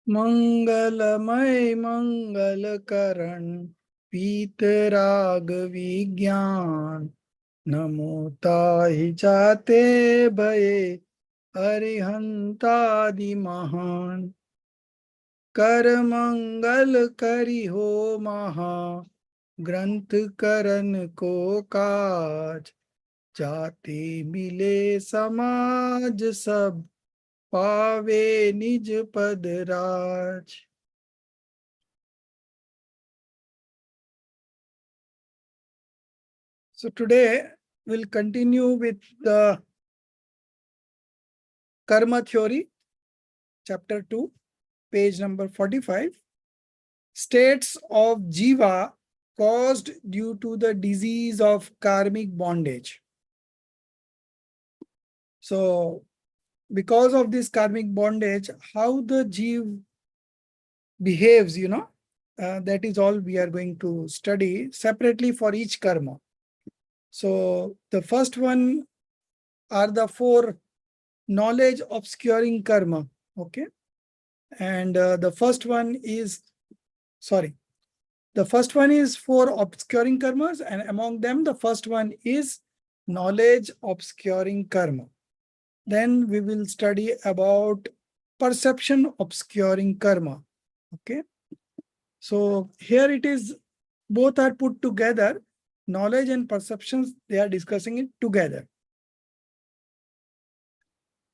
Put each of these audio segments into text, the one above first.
मंगलमय मंगल करण पीतराग विज्ञान नमो ताहि जाते भये अरिहंतादि महान कर मंगल करि हो महा ग्रंथ करन को काज जाते मिले समाज सब पावे निज पद राज. So today we'll continue with the Karma Theory, Chapter 2, page number 45. States of Jiva caused due to the disease of karmic bondage. So, because of this karmic bondage, how the Jiva behaves, that is all we are going to study separately for each karma. So, the first one are the four knowledge obscuring karma. Okay. And the first one is for obscuring karmas, and among them the first one is knowledge obscuring karma. Then we will study about perception obscuring karma. Okay. So here it is, both are put together. Knowledge and perceptions, they are discussing it together.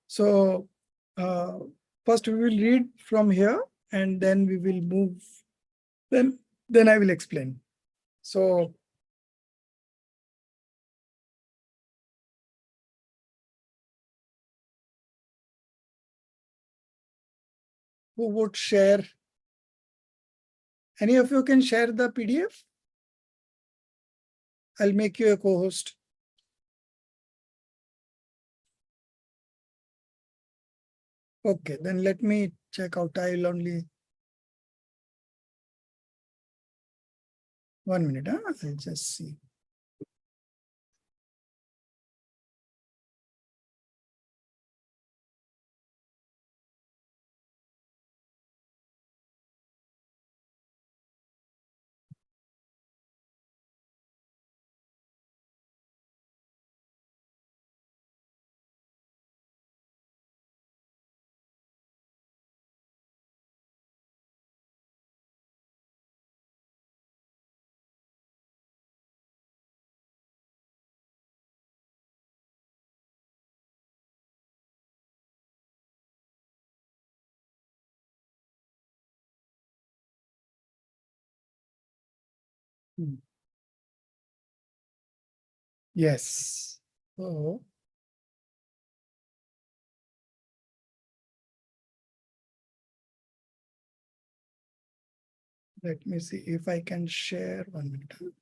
So first we will read from here and then we will move. Then I will explain. So who would share? Any of you can share the PDF? I'll make you a co-host. Okay, then let me check out. I'll only 1 minute. I'll just see. Yes. So let me see if I can share 1 minute.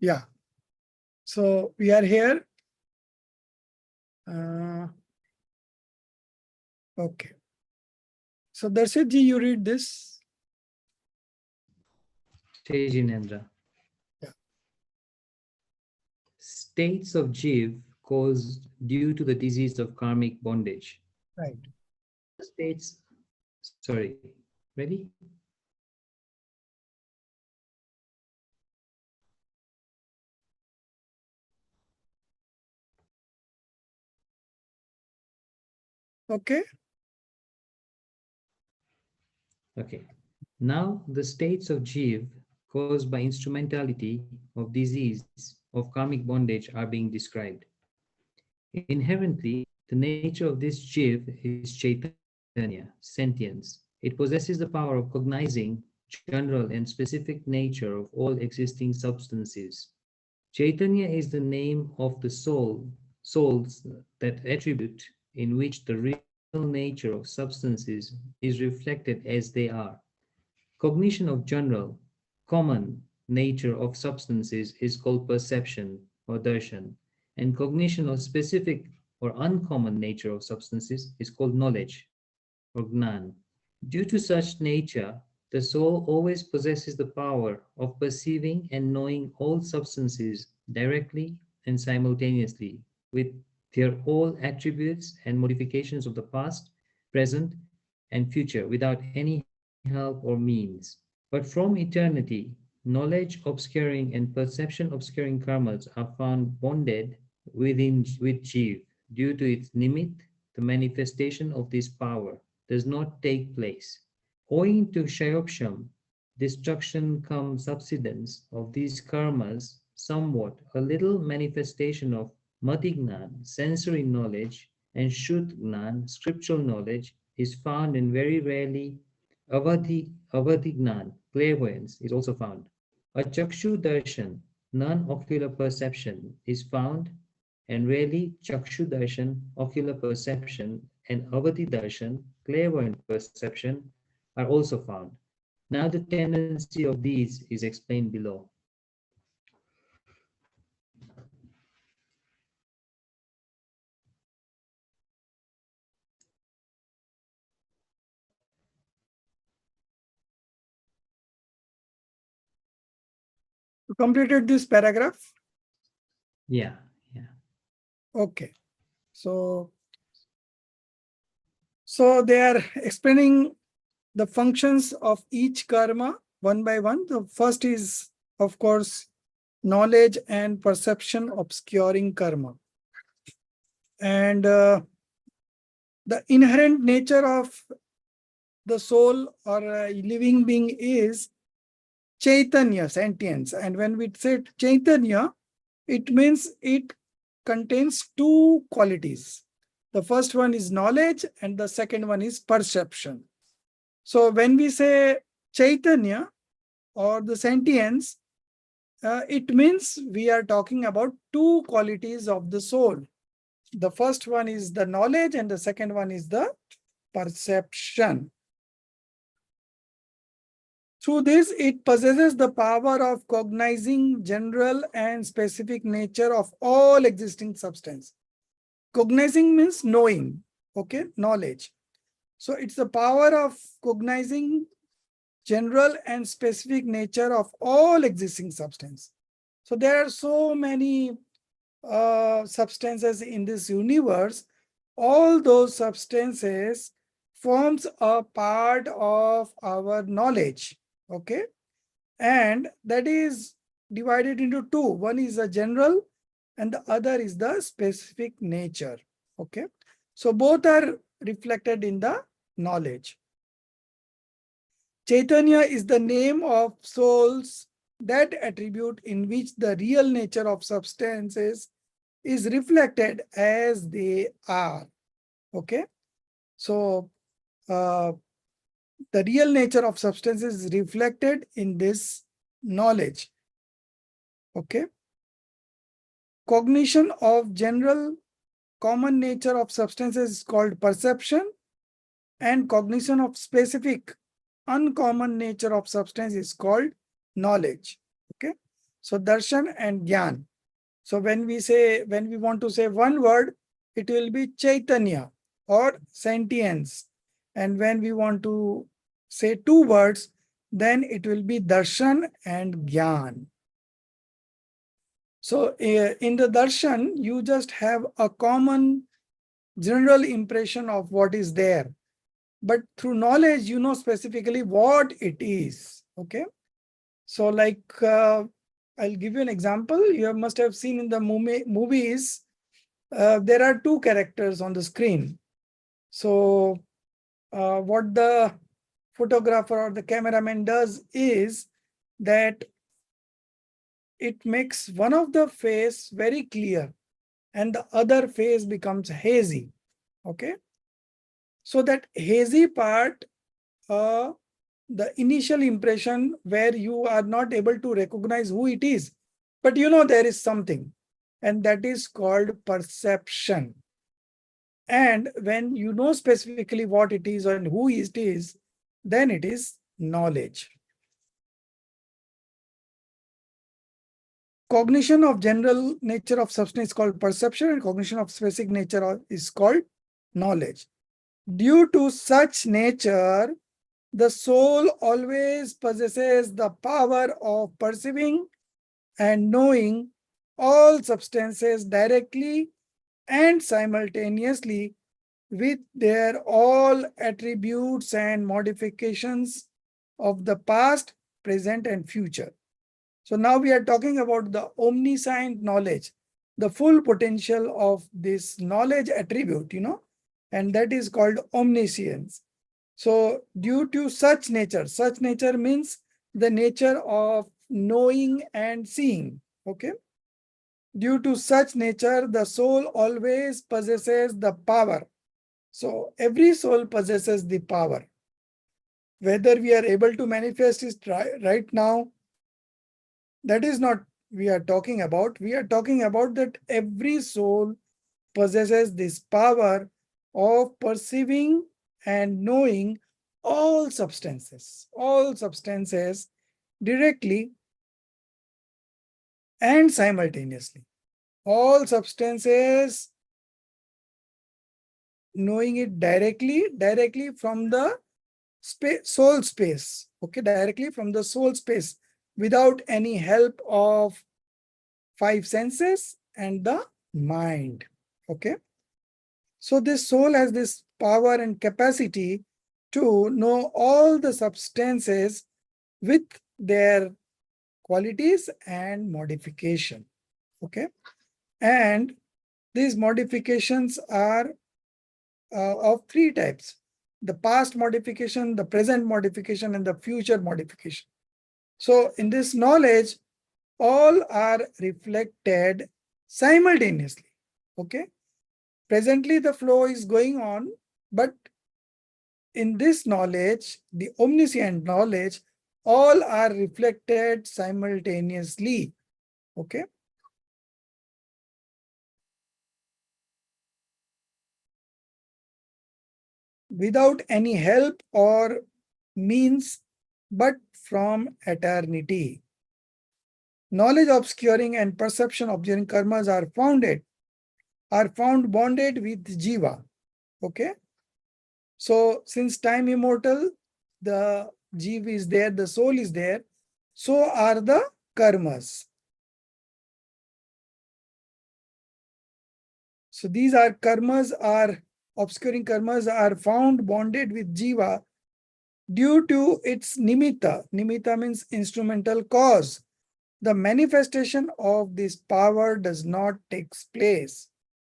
Yeah. So we are here. Okay. So Darshit ji, you read this. Tejinendra. Yeah. States of Jiv caused due to the disease of karmic bondage. Right. States, sorry, ready? Okay. Okay. Now the states of Jiv caused by instrumentality of disease of karmic bondage are being described. Inherently, the nature of this Jiv is Chaitanya, Chaitanya, sentience. It possesses the power of cognizing general and specific nature of all existing substances. Chaitanya is the name of the souls, that attribute in which the real nature of substances is reflected as they are. Cognition of general, common nature of substances is called perception or darshan, and cognition of specific or uncommon nature of substances is called knowledge or gnan. Due to such nature, the soul always possesses the power of perceiving and knowing all substances directly and simultaneously, with their all attributes and modifications of the past, present, and future without any help or means. But from eternity, knowledge obscuring and perception obscuring karmas are found bonded with Jeev due to its nimit. The manifestation of this power does not take place. Owing to Shayopsham, destruction cum subsidence of these karmas, somewhat a little manifestation of Matignan, sensory knowledge, and Shuddhgnan, scriptural knowledge, is found, and very rarely Avadhignan, clairvoyance, is also found. A Chakshu Darshan, non-ocular perception, is found, and rarely Chakshu Darshan, ocular perception, and Avadhi Darshan, clairvoyant perception, are also found. Now the tendency of these is explained below. You completed this paragraph? Yeah, yeah. Okay. So they are explaining the functions of each karma one by one. The first is, of course, knowledge and perception obscuring karma. And the inherent nature of the soul or a living being is Chaitanya, sentience. And when we say Chaitanya, it means it contains two qualities. The first one is knowledge and the second one is perception. So when we say Chaitanya or the sentience, it means we are talking about two qualities of the soul. The first one is the knowledge and the second one is the perception. Through this, it possesses the power of cognizing general and specific nature of all existing substance. Cognizing means knowing, okay, knowledge. So it's the power of cognizing general and specific nature of all existing substance. So there are so many substances in this universe. All those substances forms a part of our knowledge, okay? And that is divided into two. One is the general and the other is the specific nature, okay? So both are reflected in the knowledge. Chaitanya is the name of souls, that attribute in which the real nature of substances is reflected as they are, okay? So the real nature of substances is reflected in this knowledge, okay? Cognition of general common nature of substances is called perception, and cognition of specific uncommon nature of substance is called knowledge, okay? So darshan and gyan. So when we want to say one word, it will be Chaitanya or sentience. And when we want to say two words, then it will be darshan and gyan. So in the darshan, you just have a common general impression of what is there. But through knowledge, you know specifically what it is, okay? So like, I'll give you an example. You must have seen in the movies, there are two characters on the screen. So what the photographer or the cameraman does is that it makes one of the face very clear and the other face becomes hazy, okay? So that hazy part, the initial impression where you are not able to recognize who it is, but you know there is something, and that is called perception. And when you know specifically what it is and who it is, then it is knowledge. Cognition of general nature of substance is called perception, and cognition of specific nature is called knowledge. Due to such nature, the soul always possesses the power of perceiving and knowing all substances directly and simultaneously with their all attributes and modifications of the past, present, and future. So now we are talking about the omniscient knowledge, the full potential of this knowledge attribute, and that is called omniscience. So due to such nature means the nature of knowing and seeing, okay? Due to such nature, the soul always possesses the power. So every soul possesses the power. Whether we are able to manifest it right now, that is not we are talking about. We are talking about that every soul possesses this power of perceiving and knowing all substances directly and simultaneously. All substances, knowing it directly from the soul space, okay, directly from the soul space without any help of five senses and the mind, okay. So this soul has this power and capacity to know all the substances with their qualities and modification, okay. And these modifications are of three types: the past modification, the present modification, and the future modification. So in this knowledge, all are reflected simultaneously, okay. Presently the flow is going on, but in this knowledge, the omniscient knowledge, all are reflected simultaneously, okay. Without any help or means, but from eternity. Knowledge obscuring and perception obscuring karmas are found bonded with jiva, okay. So since time immortal, the jiva is there, the soul is there, so are the karmas. So these are karmas, are obscuring karmas are found bonded with jiva due to its nimitta. Nimitta means instrumental cause. The manifestation of this power does not take place.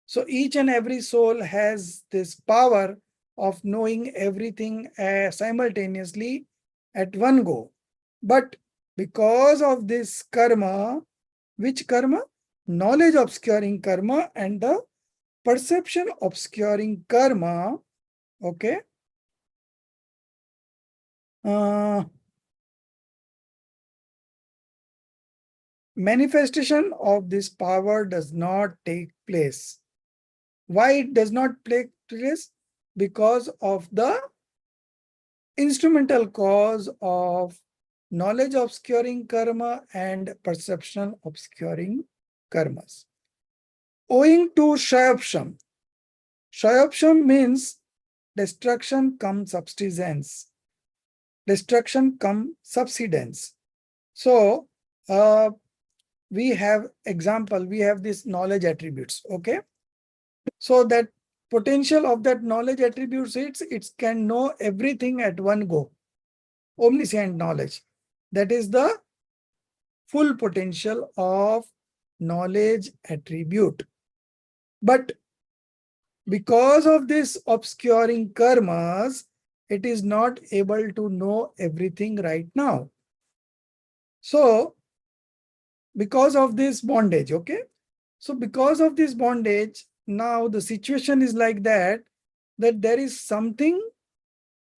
So each and every soul has this power of knowing everything simultaneously at one go. But because of this karma, which karma? Knowledge obscuring karma and the perception obscuring karma, okay, manifestation of this power does not take place. Why it does not take place? Because of the instrumental cause of knowledge obscuring karma and perception obscuring karmas. Owing to Shayapsham. Shayapsham means destruction come subsidence. Destruction come subsidence. So we have example, we have this knowledge attributes, okay. So that potential of that knowledge attributes, it can know everything at one go. Omniscient knowledge. That is the full potential of knowledge attribute. But because of this obscuring karmas, it is not able to know everything right now. So because of this bondage, okay. So because of this bondage, now the situation is like that that there is something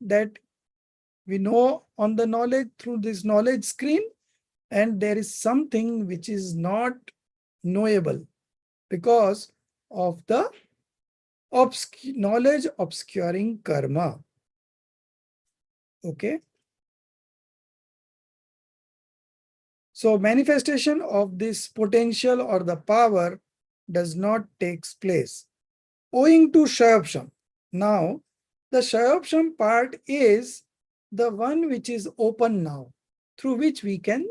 that we know on the knowledge through this knowledge screen, and there is something which is not knowable because of the knowledge obscuring karma. Okay. So manifestation of this potential or the power does not take place owing to Shayopsham. Now, the Shayopsham part is the one which is open now, through which we can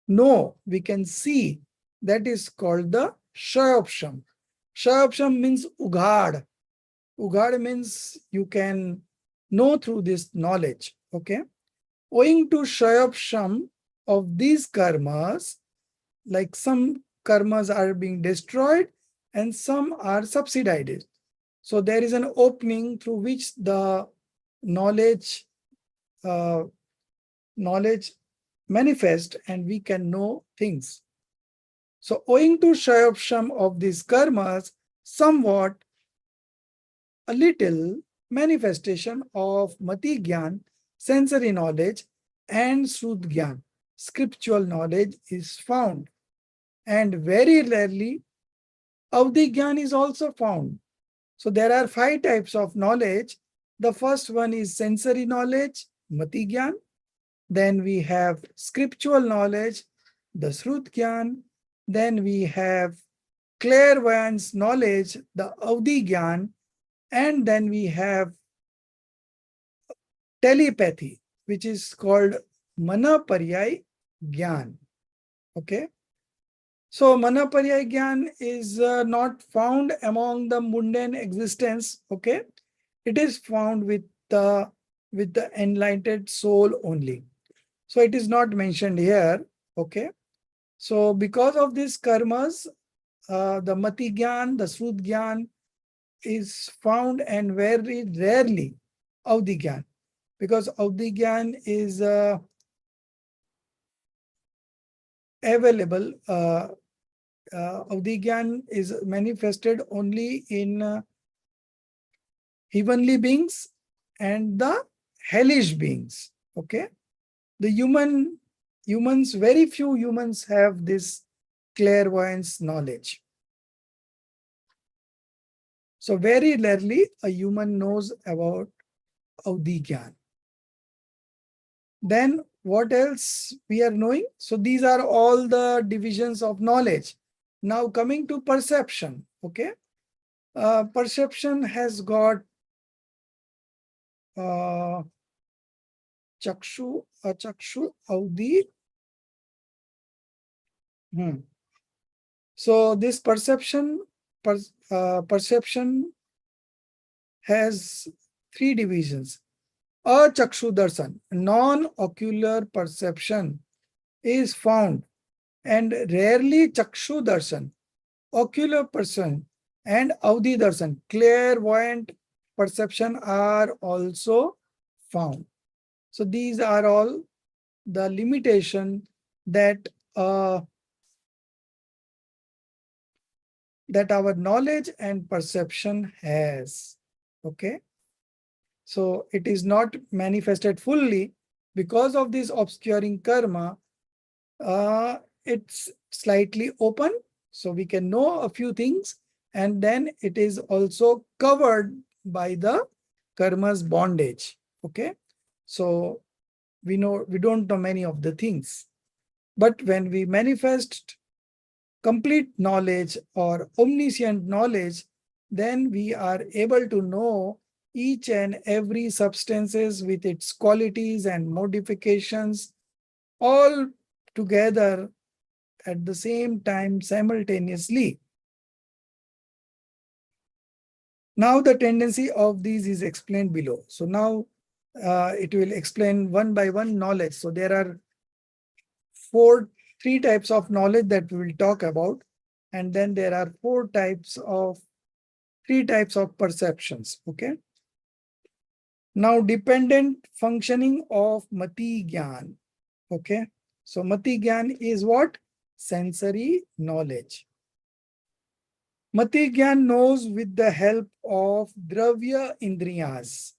know, we can see. That is called the Shayopsham. Shayopsham means Ughad. Ughad means you can know through this knowledge. Okay. Owing to Shayopsham of these karmas, like some karmas are being destroyed and some are subsidized. So there is an opening through which the knowledge knowledge manifest and we can know things. So owing to Shayopsham of these karmas, somewhat a little manifestation of Mati Gyan, sensory knowledge, and Shrut Gyan, scriptural knowledge is found. And very rarely, Avdi Gyan is also found. So there are 5 types of knowledge. The first one is sensory knowledge, Mati Gyan. Then we have scriptural knowledge, the Shrut Gyan. Then we have clairvoyance knowledge, the Avdi Gyan. And then we have telepathy, which is called Mana Paryay Gyan. Okay. So Mana Paryay Gyan is not found among the mundane existence. Okay. It is found with the enlightened soul only. So it is not mentioned here. Okay. So because of these karmas, the Mati Gyan, the Shrut Gyan is found, and very rarely Avdi Gyan, because Avdi Gyan is available. Avdi Gyan is manifested only in heavenly beings and the hellish beings. Okay. The humans, very few humans have this clairvoyance knowledge. So very rarely a human knows about Avdi Gyan. Then what else we are knowing? So these are all the divisions of knowledge. Now coming to perception. Okay. Perception has got Chakshu, Achakshu, Avdi. So this perception has 3 divisions. Achakshu darshan, non-ocular perception, is found, and rarely chakshu darshan, ocular perception, and avdi darshan, clairvoyant perception, are also found. So these are all the limitation that that our knowledge and perception has. Okay. So it is not manifested fully because of this obscuring karma. It's slightly open, so we can know a few things, and then it is also covered by the karma's bondage. Okay. So we don't know many of the things. But when we manifest complete knowledge or omniscient knowledge, then we are able to know each and every substances with its qualities and modifications all together at the same time simultaneously. Now the tendency of these is explained below. So now it will explain one by one knowledge. So there are 3 types of knowledge that we will talk about, and then there are 3 types of perceptions. Okay. Now dependent functioning of Mati Gyan. Okay. So Mati Gyan is what? Sensory knowledge. Mati Gyan knows with the help of Dravya Indriyas.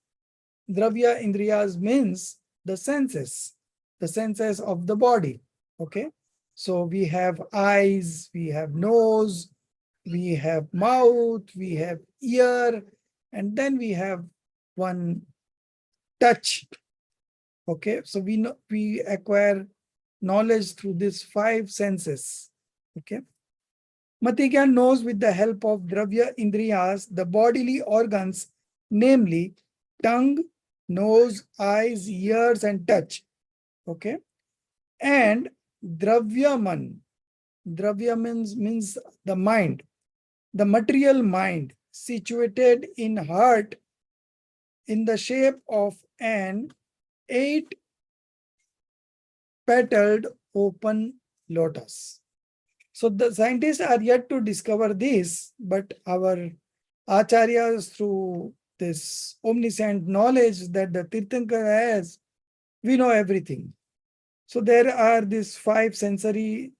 Dravya Indriyas means the senses of the body. Okay. So we have eyes, we have nose, we have mouth, we have ear, and then we have one touch. Okay. So we know we acquire knowledge through these five senses. Okay. Matigyan knows with the help of Dravya Indriyas the bodily organs, namely tongue, nose, eyes, ears, and touch. Okay. And Dravyaman. Dravya means the mind, the material mind situated in heart in the shape of an eight petaled open lotus. So the scientists are yet to discover this, but our acharyas, through this omniscient knowledge that the Tirthankar has, we know everything. So there are these five sensory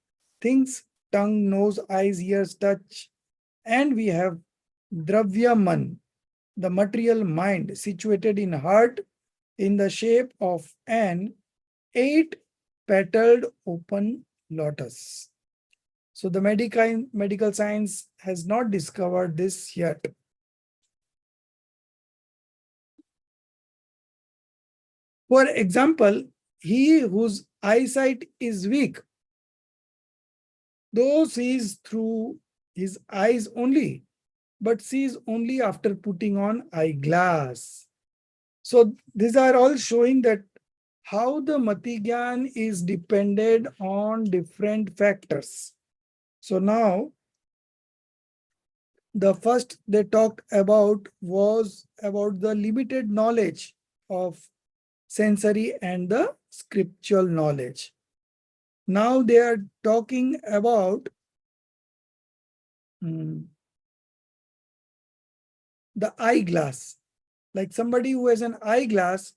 things: tongue, nose, eyes, ears, touch, and we have Dravyaman, the material mind situated in heart in the shape of an eight petaled open lotus. So the medical science has not discovered this yet. For example, he whose eyesight is weak, though sees through his eyes only, but sees only after putting on eyeglass. So these are all showing that how the Matigyan is dependent on different factors. So now the first they talked about was about the limited knowledge of sensory and the scriptural knowledge. Now they are talking about the eyeglass. Like somebody who has an eyeglass,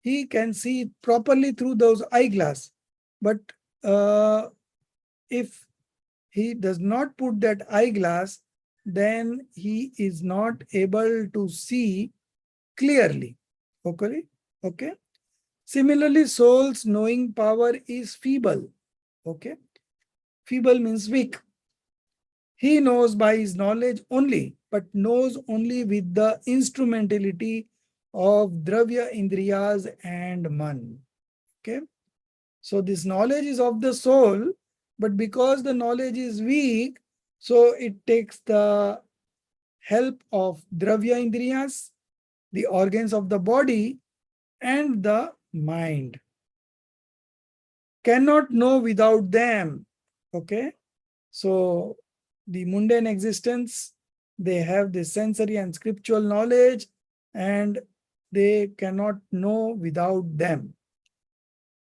he can see properly through those eyeglass. But if he does not put that eyeglass, then he is not able to see clearly. Okay? Okay? Similarly, soul's knowing power is feeble. Okay? Feeble means weak. He knows by his knowledge only, but knows only with the instrumentality of Dravya Indriyas and Man. Okay? So this knowledge is of the soul, but because the knowledge is weak, so it takes the help of Dravya Indriyas, the organs of the body, and the mind. Cannot know without them. Okay? So the mundane existence, they have the sensory and scriptural knowledge, and they cannot know without them.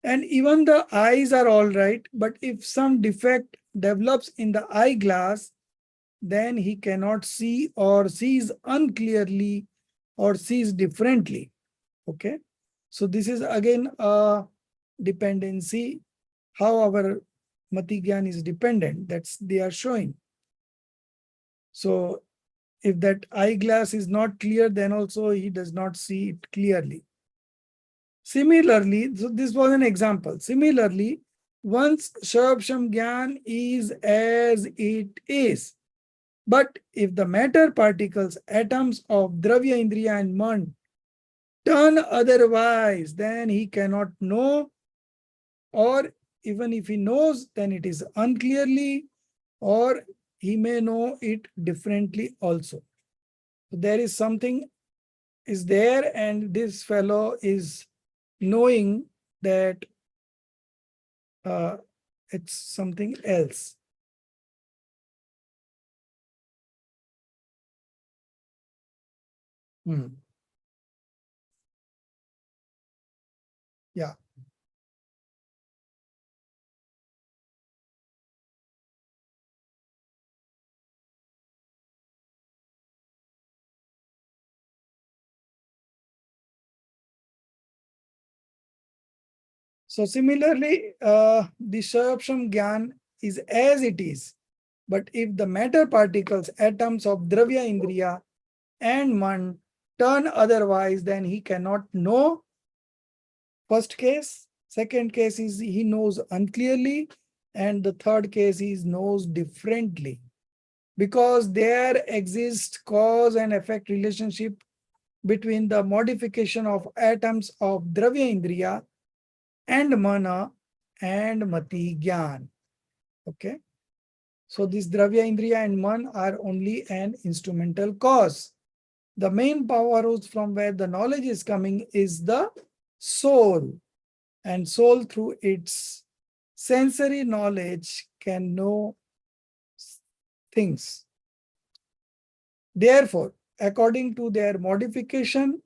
And even the eyes are all right, but if some defect develops in the eyeglass, then he cannot see or sees unclearly or sees differently. Okay. So this is again a dependency, how our Matigyan is dependent. That's they are showing. So if that eyeglass is not clear, then also he does not see it clearly. Similarly, so this was an example. Similarly, once Shabsham Gyan is as it is, but if the matter particles, atoms of Dravya, Indriya and Man turn otherwise, then he cannot know, or even if he knows, then it is unclearly, or he may know it differently also. There is something is there, and this fellow is knowing that it's something else. Yeah. So similarly, the Sarvapsham Gyan is as it is. But if the matter particles, atoms of Dravya Indriya and Man turn otherwise, then he cannot know. First case. Second case is he knows unclearly. And the third case is knows differently. Because there exists cause and effect relationship between the modification of atoms of Dravya Indriya and Mana and Mati Gyan. Okay. So this Dravya Indriya and Man are only an instrumental cause. The main power from where the knowledge is coming is the soul. And soul through its sensory knowledge can know things. Therefore, according to their modification,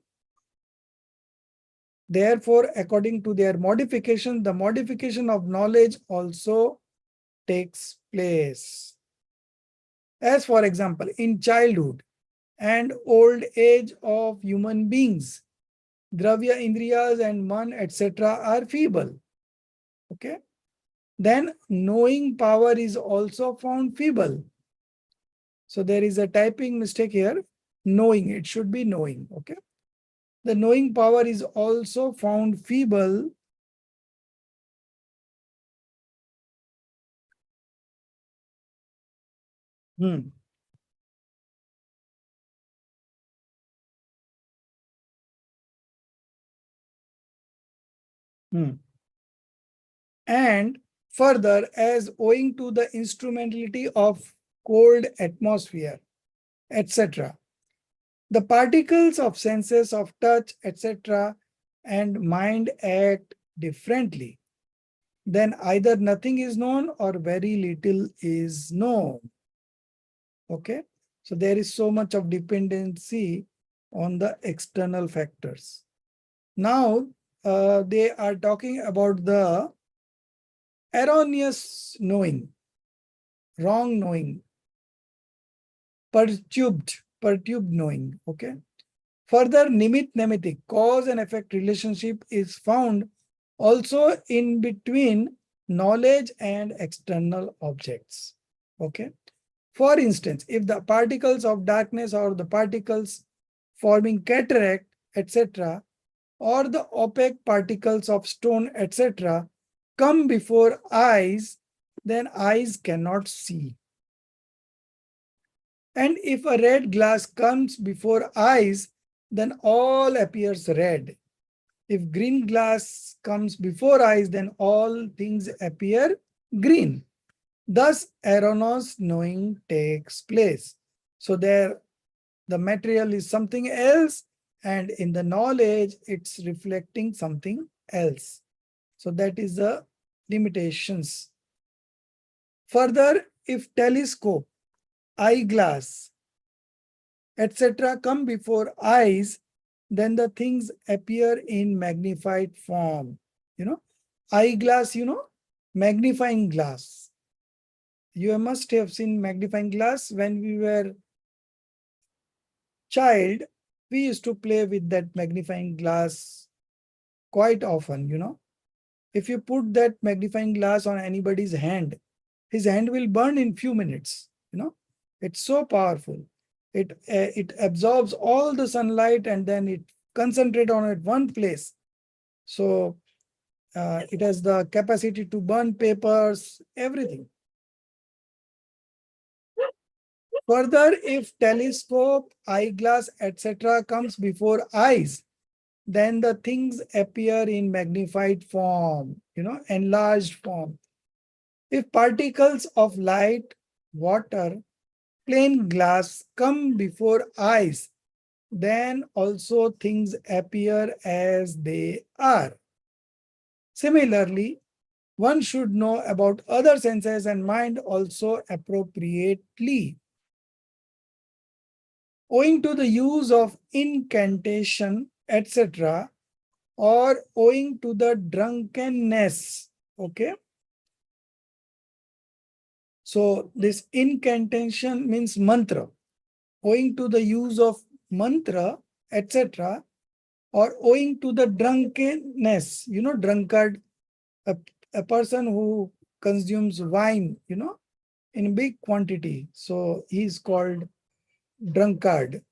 the modification of knowledge also takes place. As for example, in childhood and old age of human beings, Dravya Indriyas and Man, etc. are feeble. Okay. Then knowing power is also found feeble. So there is a typing mistake here. Knowing, it should be knowing. Okay. The knowing power is also found feeble. Hmm. Hmm. And further, as owing to the instrumentality of cold atmosphere, etc., the particles of senses of touch, etc., and mind act differently. Then either nothing is known or very little is known. Okay. So there is so much of dependency on the external factors. Now, they are talking about the erroneous knowing, wrong knowing, perturbed knowing. Okay. Further, nimit nemitic, cause and effect relationship is found also in between knowledge and external objects. Okay. For instance, if the particles of darkness or the particles forming cataract, etc., or the opaque particles of stone, etc., come before eyes, then eyes cannot see. And if a red glass comes before eyes, then all appears red. If green glass comes before eyes, then all things appear green. Thus, erroneous knowing takes place. So there, the material is something else, and in the knowledge, it's reflecting something else. So that is the limitations. Further, if telescope, eyeglass, etc. come before eyes, then the things appear in magnified form. Eyeglass, magnifying glass. You must have seen magnifying glass. When we were child, we used to play with that magnifying glass quite often. If you put that magnifying glass on anybody's hand, his hand will burn in few minutes. It's so powerful. It absorbs all the sunlight and then it concentrates on it one place. So it has the capacity to burn papers, everything. Further, if telescope, eyeglass, etc. comes before eyes, then the things appear in magnified form, enlarged form. If particles of light, water, plain glass come before eyes, then also things appear as they are. Similarly, one should know about other senses and mind also appropriately. Owing to the use of incantation, etc., or owing to the drunkenness. Okay. So this incantation means mantra. Owing to the use of mantra, etc., or owing to the drunkenness, drunkard, a person who consumes wine, in big quantity. So he is called drunkard.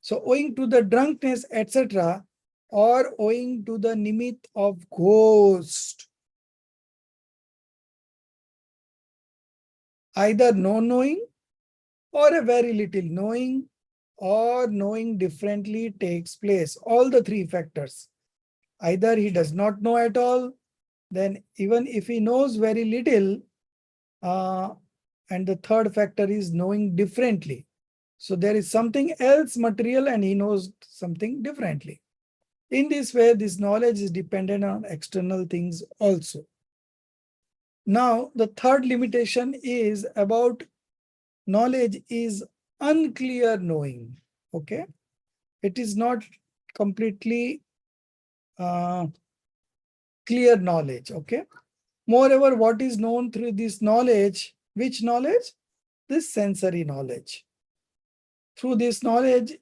So owing to the drunkenness, etc., or owing to the nimit of ghost, either no knowing or a very little knowing or knowing differently takes place. All the three factors. Either he does not know at all, then even if he knows very little, and the third factor is knowing differently. So there is something else material and he knows something differently. In this way, this knowledge is dependent on external things also. Now, the third limitation is about knowledge is unclear knowing. Okay. It is not completely clear knowledge. Okay. Moreover, what is known through this knowledge? Which knowledge? This sensory knowledge. Through this knowledge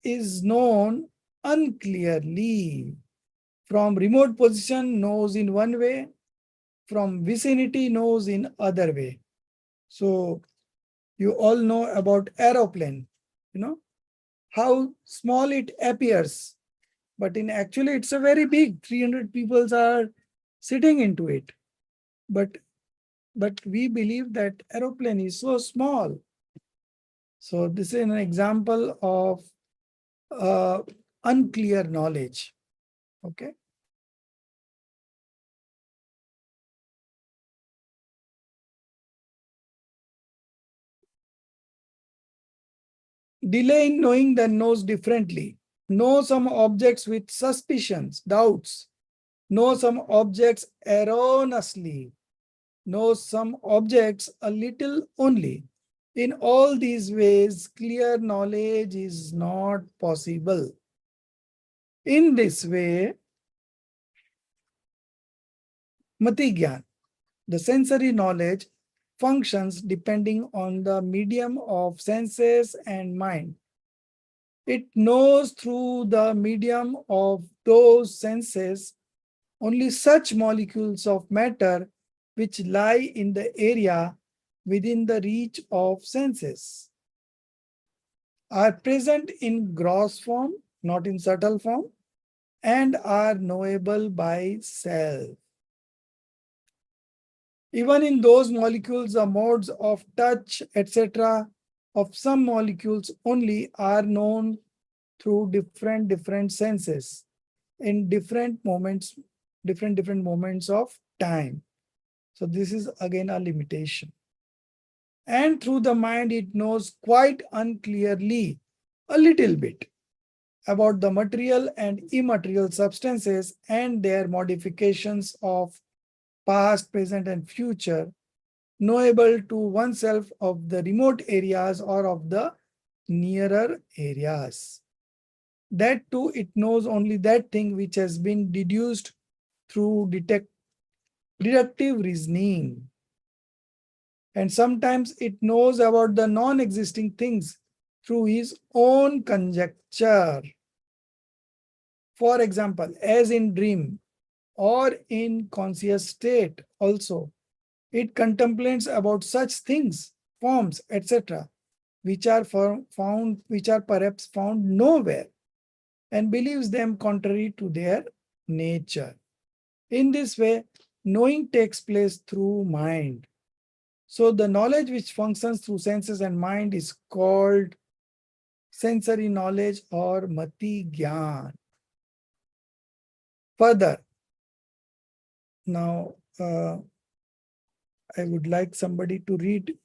is known unclearly. From remote position knows in one way, from vicinity knows in other way. So you all know about aeroplane, how small it appears, but in actually it's a very big, 300 people are sitting into it. But we believe that aeroplane is so small. So this is an example of unclear knowledge. Okay. Delay in knowing then knows differently. Know some objects with suspicions, doubts. Know some objects erroneously. Know some objects a little only. In all these ways, clear knowledge is not possible. In this way, Mati Gyan, the sensory knowledge, functions depending on the medium of senses and mind. It knows through the medium of those senses only such molecules of matter which lie in the area within the reach of senses, are present in gross form, not in subtle form, and are knowable by self. Even in those molecules, the modes of touch, etc., of some molecules only are known through different senses in different moments of time. So this is again a limitation. And through the mind, it knows quite unclearly a little bit about the material and immaterial substances and their modifications of past, present, and future, knowable to oneself of the remote areas or of the nearer areas. That too, it knows only that thing which has been deduced through deductive reasoning. And sometimes it knows about the non-existing things through his own conjecture. For example, as in dream or in conscious state also, it contemplates about such things, forms, etc., which are perhaps found nowhere, and believes them contrary to their nature. In this way, knowing takes place through mind. So the knowledge which functions through senses and mind is called sensory knowledge or mati gyan. Further, now I would like somebody to read.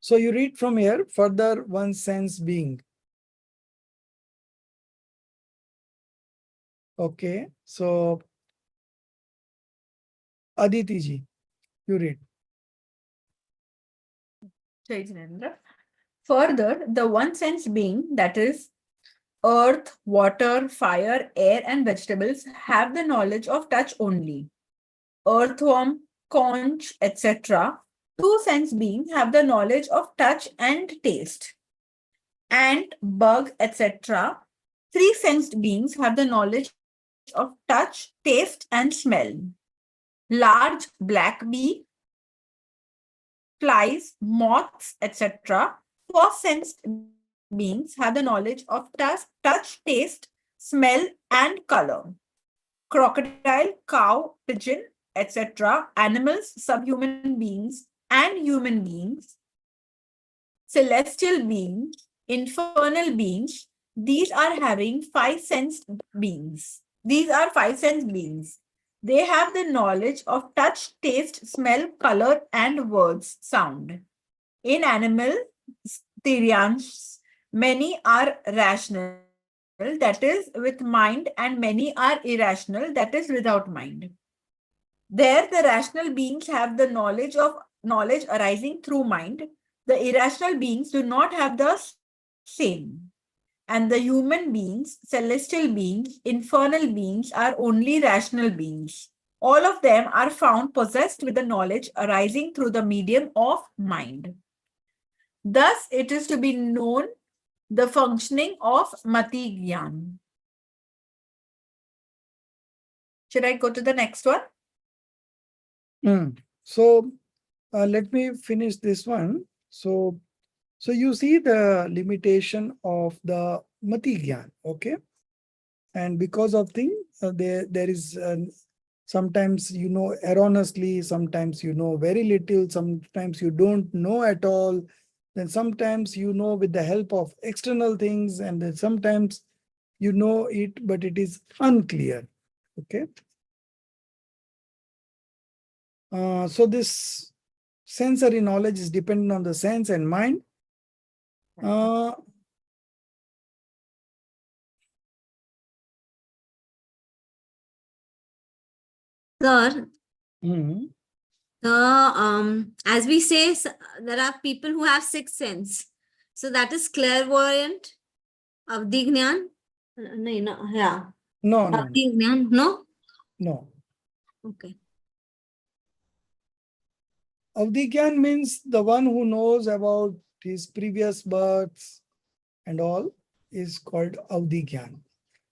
So you read from here, further one sense being. Okay, so Aditi ji, you read. Jai Jinendra. Further, the one sense being, that is, earth, water, fire, air, and vegetables, have the knowledge of touch only. Earthworm, conch, etc. Two sense beings have the knowledge of touch and taste. Ant, bug, etc. Three sensed beings have the knowledge of touch, taste, and smell. large black bee, flies, moths, etc. First sensed beings have the knowledge of touch, taste, smell, and color. Crocodile, cow, pigeon, etc. Animals, subhuman beings, and human beings, celestial beings, infernal beings, these are having five sensed beings. These are five sensed beings. They have the knowledge of touch, taste, smell, color, and words, sound. In animal styrians, many are rational, that is with mind, and many are irrational, that is without mind. There, the rational beings have the knowledge arising through mind. The irrational beings do not have the same. And the human beings, celestial beings, infernal beings are only rational beings. All of them are found possessed with the knowledge arising through the medium of mind. Thus, it is to be known the functioning of Mati Gyan. Should I go to the next one? So let me finish this one. So you see the limitation of the Mati Gyan, okay? And because of there is sometimes you know erroneously, sometimes you know very little, sometimes you don't know at all, then sometimes you know with the help of external things, and then sometimes you know it but it is unclear, okay? So this sensory knowledge is dependent on the sense and mind. Sir, Mhm. as we say, there are people who have sixth sense. So that is clairvoyant, avdignan. No, yeah. No, no, Avdignan, no? no. Okay. Avdigyan means the one who knows about his previous births and all is called Avdigyan.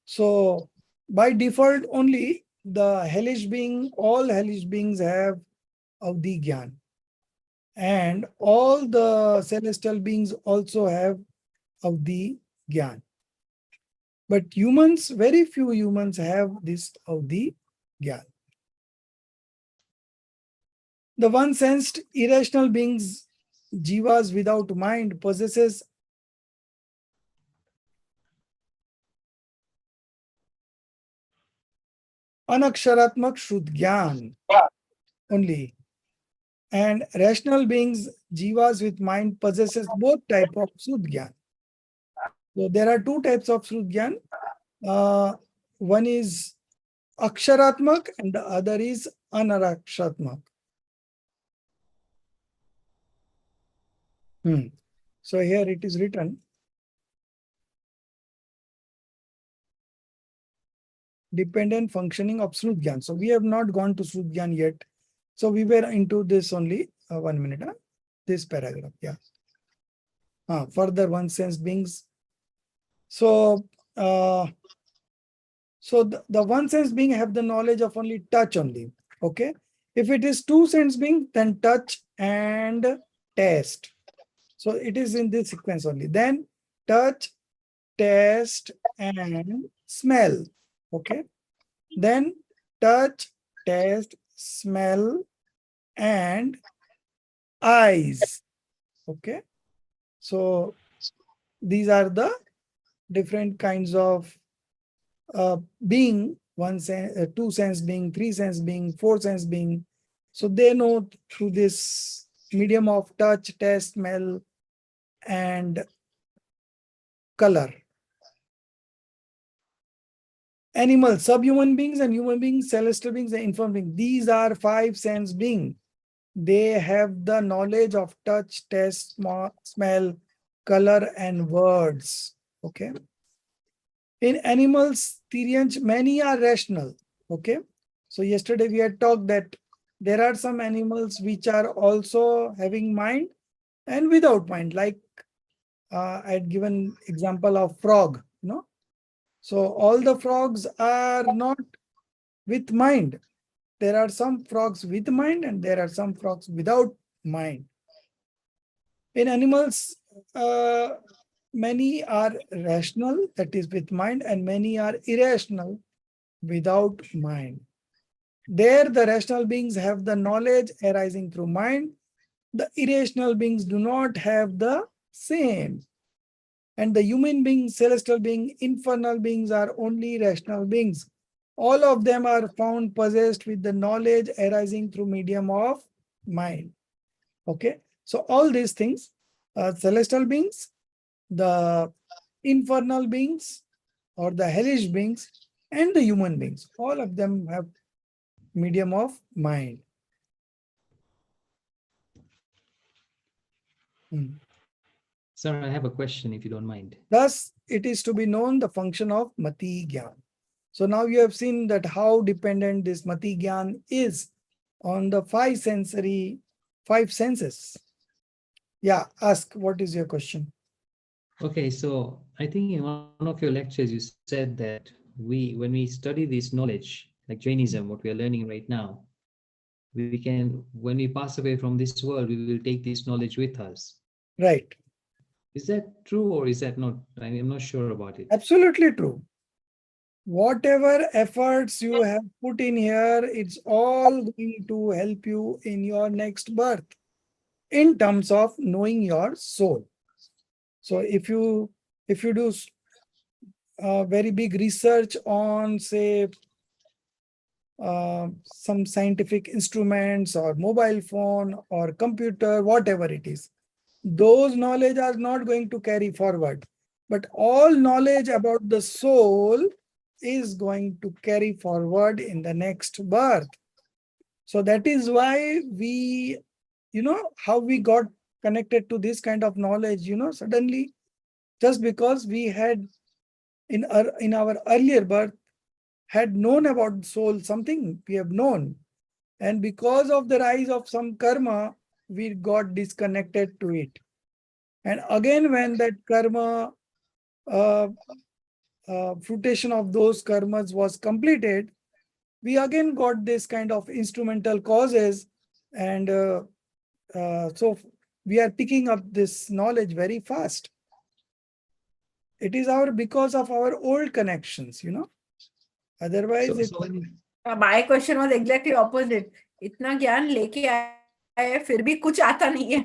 So by default only the hellish being, all hellish beings have Avdigyan. And all the celestial beings also have Avdigyan. But humans, very few humans have this Avdigyan. The one sensed irrational beings, jivas without mind, possesses anaksharatmak shrudgyan only. And rational beings, jivas with mind, possesses both type of shrudgyan. So there are two types of shrudgyan. One is aksharatmak and the other is anarakshatmak. So here it is written, dependent functioning of Srudgyan. So we have not gone to Srudgyan yet. So we were into this only. 1 minute. This paragraph. Yeah. Further one sense beings. So the one sense being have the knowledge of only touch only. Okay. If it is two sense being, then touch and taste. So it is in this sequence only. Then touch, taste, and smell. Okay. Then touch, taste, smell, and eyes. Okay. So these are the different kinds of being, one sense, two sense being, three sense being, four sense being. So they know through this medium of touch, taste, smell, and color. Animals, subhuman beings and human beings, celestial beings and infernal beings. These are five sense beings. They have the knowledge of touch, taste, smell, color, and words. Okay. In animals, Tyrians, many are rational. Okay. So yesterday we had talked that there are some animals which are also having mind and without mind. Like I had given example of frog. So all the frogs are not with mind. there are some frogs with mind and there are some frogs without mind. In animals, many are rational, that is with mind, and many are irrational, without mind. There, the rational beings have the knowledge arising through mind. The irrational beings do not have the same. And the human beings, celestial beings, infernal beings are only rational beings. All of them are found possessed with the knowledge arising through medium of mind. Okay, so all these things, celestial beings, the infernal beings or the hellish beings, and the human beings, all of them have medium of mind. Sir, I have a question if you don't mind. Thus, it is to be known the function of Mati Gyan. So now you have seen that how dependent this Mati Gyan is on the five senses. Yeah, ask, what is your question? Okay, so I think in one of your lectures you said that when we study this knowledge, like Jainism, what we are learning right now, we can, when we pass away from this world, we will take this knowledge with us. Right. Is that true or is that not? I'm not sure about it. Absolutely true. Whatever efforts you have put in here, it's all going to help you in your next birth in terms of knowing your soul. So if you do very big research on, say, some scientific instruments or mobile phone or computer, whatever it is, those knowledge are not going to carry forward. But all knowledge about the soul is going to carry forward in the next birth. So that is why we, how we got connected to this kind of knowledge, suddenly, just because we had in our earlier birth had known about soul, something we have known. And because of the rise of some karma, we got disconnected to it. And again, when that karma, fruition of those karmas was completed, we again got this kind of instrumental causes. And so we are picking up this knowledge very fast. It is because of our old connections, Otherwise, So when, My question was exactly opposite. इतना ज्ञान लेके आए फिर भी कुछ आता नहीं है.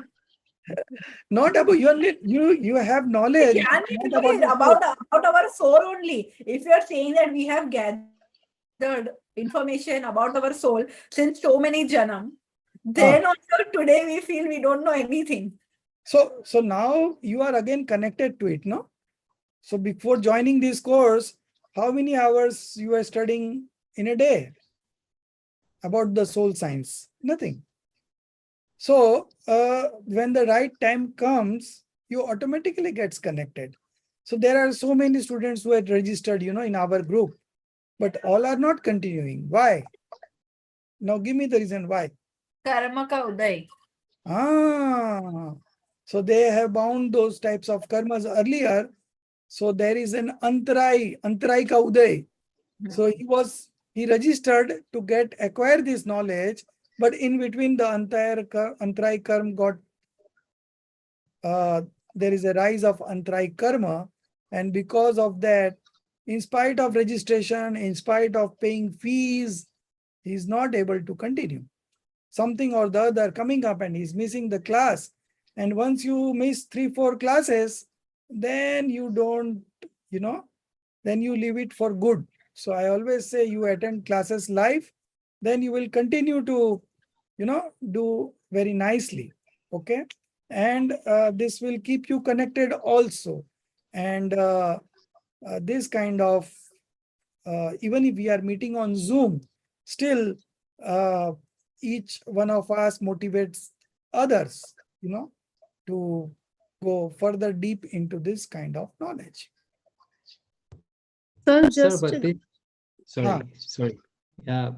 not about you have knowledge ज्ञान not नहीं, about the about our soul only. If you are saying that we have gathered information about our soul since so many janam, then also today we feel we don't know anything. So now you are again connected to it, no? So before joining this course, how many hours you are studying in a day about the soul science? Nothing. So when the right time comes, you automatically gets connected. So there are so many students who had registered, in our group, but all are not continuing. Why? Now give me the reason why. Karma ka uday. So they have bound those types of karmas earlier. So there is an antarai ka uday. So he registered to acquire this knowledge, but in between the antarai karma got, there is a rise of antarai karma. And because of that, in spite of registration, in spite of paying fees, he is not able to continue. Something or the other coming up and he's missing the class. And once you miss 3-4 classes, then you don't, then you leave it for good. So I always say you attend classes live, then you will continue to, do very nicely. Okay. And this will keep you connected also. And this kind of, even if we are meeting on Zoom, still each one of us motivates others, to go further deep into this kind of knowledge. So sir, just but this, sorry. no,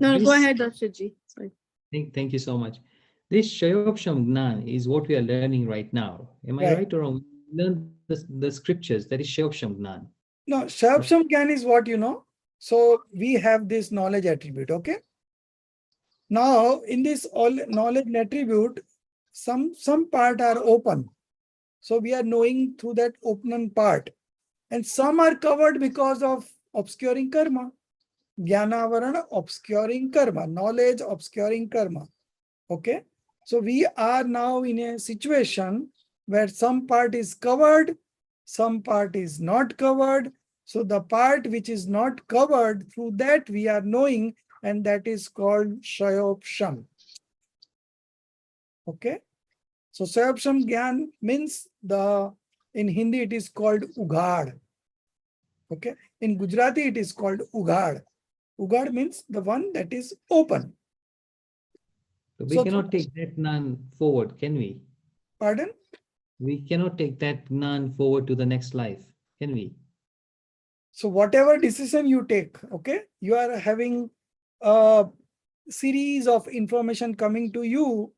This, go ahead, Darshitji. Sorry. thank you so much. This Shayoksham Gnan is what we are learning right now. Am I right or wrong? We learn the scriptures, that is Shayoksham Gnan. No, Shayoksham Gyan is what you know. So we have this knowledge attribute, okay? Now, in this all knowledge attribute, some part are open. So we are knowing through that open part. And some are covered because of obscuring karma. Jnanavarana obscuring karma, knowledge obscuring karma. Okay. So we are now in a situation where some part is covered, some part is not covered. So the part which is not covered, through that we are knowing, and that is called Shayopsham. Okay. So Shayopsham Gyan means in Hindi it is called Ugad. Okay. In Gujarati it is called Ugad. Ugad means the one that is open. So we So cannot take that Gnan forward, can we? Pardon? We cannot take that Gnan forward to the next life, can we? So whatever decision you take, okay, you are having a series of information coming to you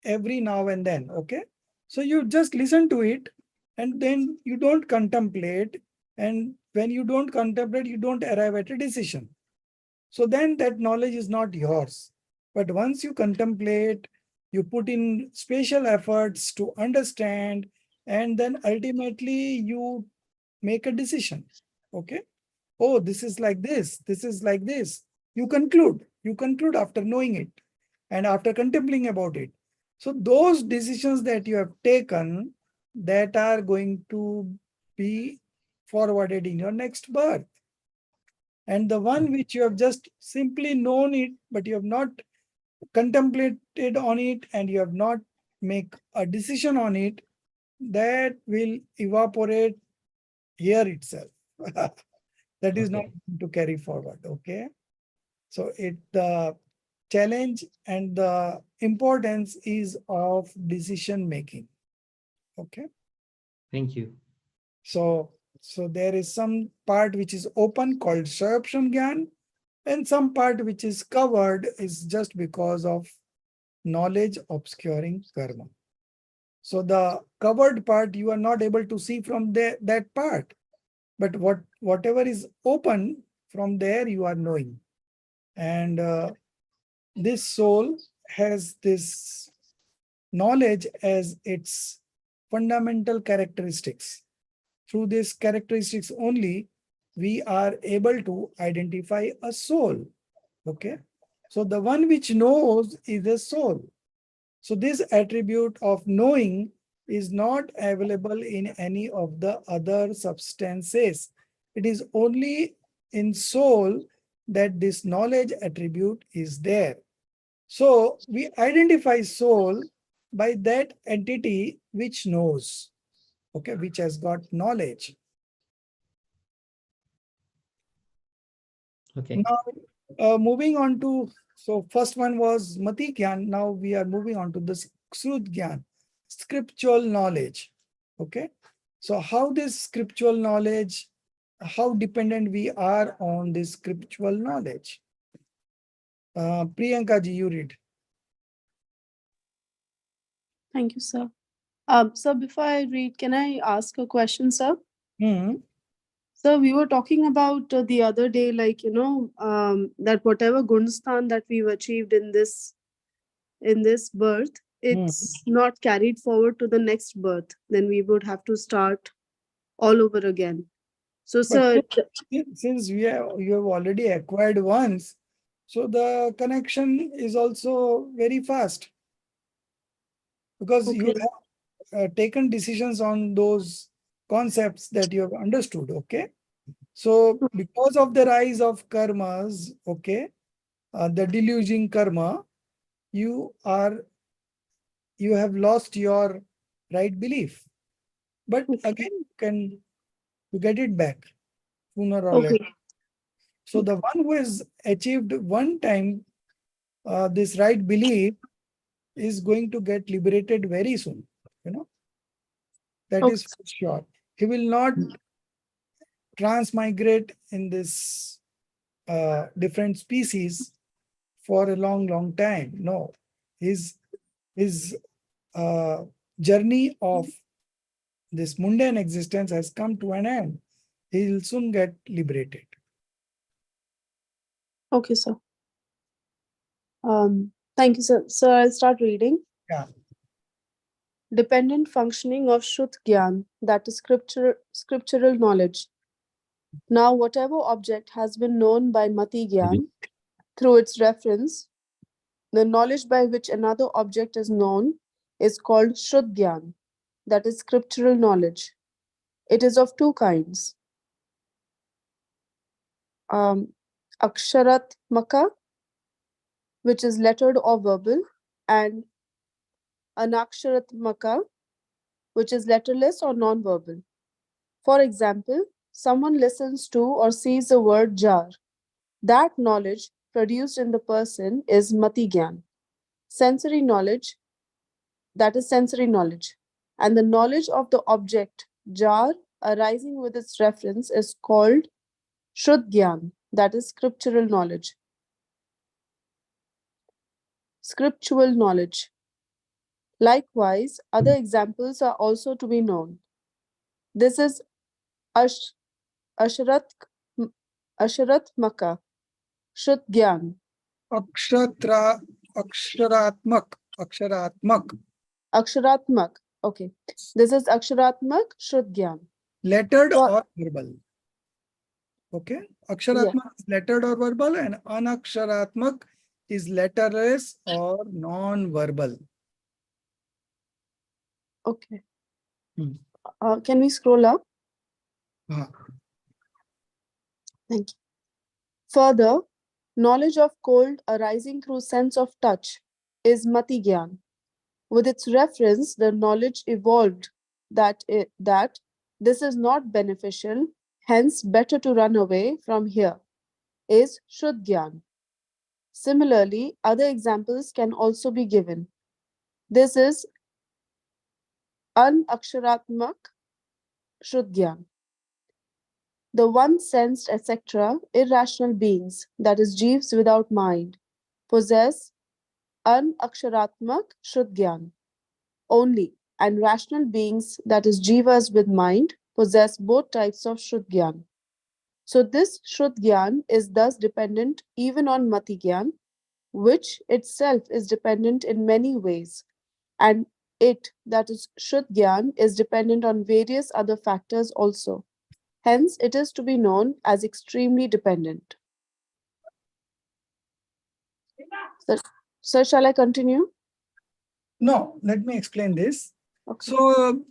every now and then, okay? So you just listen to it and then you don't contemplate. And when you don't contemplate, you don't arrive at a decision. So then that knowledge is not yours. But once you contemplate, you put in special efforts to understand, and then ultimately you make a decision, okay? Oh, this is like this is like this. You conclude after knowing it and after contemplating about it. So those decisions that you have taken, that are going to be forwarded in your next birth. And the one which you have just simply known it, but you have not contemplated on it and you have not make a decision on it, that will evaporate here itself. That is not Okay. going to carry forward, okay? So the challenge and the importance is of decision making, okay? Thank you. So there is some part which is open called Sarapsham Gyan, and some part which is covered is just because of knowledge obscuring karma. So the covered part you are not able to see from that part, but whatever is open, from there you are knowing. And this soul has this knowledge as its fundamental characteristics. Through these characteristics only, we are able to identify a soul. Okay. So the one which knows is a soul. So this attribute of knowing is not available in any of the other substances. It is only in soul that this knowledge attribute is there. So we identify soul by that entity which knows, okay, which has got knowledge. Okay. Now, moving on to, so first one was Mati Gyan. Now we are moving on to the Srut Gyan, scriptural knowledge. Okay. So how this scriptural knowledge, how dependent we are on this scriptural knowledge? Priyanka ji, you read. Thank you, sir. So before I read, can I ask a question, sir? So we were talking about the other day, like, that whatever Gunstan that we've achieved in this birth, it's not carried forward to the next birth. Then we would have to start all over again. So, But sir, since you have already acquired once, so the connection is also very fast, because you okay, have taken decisions on those concepts that you have understood. Okay. So because of the rise of karmas, okay, the deluging karma, you have lost your right belief. But again, you get it back sooner or later. okay, So the one who has achieved one time this right belief is going to get liberated very soon. That okay, is for sure. He will not transmigrate in this different species for a long time. No, his journey of this mundane existence has come to an end. He will soon get liberated. okay, sir. Thank you, sir. So I'll start reading. Yeah. Dependent functioning of Shruth Gyan, that is scriptural knowledge. Now, whatever object has been known by Mati Gyan through its reference, the knowledge by which another object is known is called Shruth Gyan, that is scriptural knowledge. It is of two kinds. Aksharatmaka, which is lettered or verbal, and Anaksharatmaka, which is letterless or non-verbal. For example, someone listens to or sees the word jar. That knowledge produced in the person is Mati Gyan. Sensory knowledge, that is sensory knowledge. And the knowledge of the object jar arising with its reference is called Shruth Gyan, that is scriptural knowledge. Scriptural knowledge. Likewise, other examples are also to be known. This is Asharatmaka, Shruth Gyan. Aksharatmak. Aksharatmak. Okay. This is Aksharatmak Shruth Gyan. Lettered So- or verbal. Okay. Aksharatmak is lettered or verbal, and anaksharatmak is letterless or non-verbal. Okay. Hmm. Can we scroll up? Ah. Thank you. Further, knowledge of cold arising through sense of touch is Mati Gyan. With its reference, the knowledge evolved that this is not beneficial, hence better to run away from here, is Shruth Gyan. Similarly, other examples can also be given. This is Anaksharatmak Shruth Gyan. The one sensed, etc., irrational beings, that is, jeeves without mind, possess Anaksharatmak Shruth Gyan only, and rational beings, that is, jivas with mind, possess both types of Shruth Gyan. So this Shruth Gyan is thus dependent even on Mati Gyan, which itself is dependent in many ways, and it, that is Shruth Gyan, is dependent on various other factors also. Hence, it is to be known as extremely dependent. Sir, shall I continue? No, let me explain this. Okay. So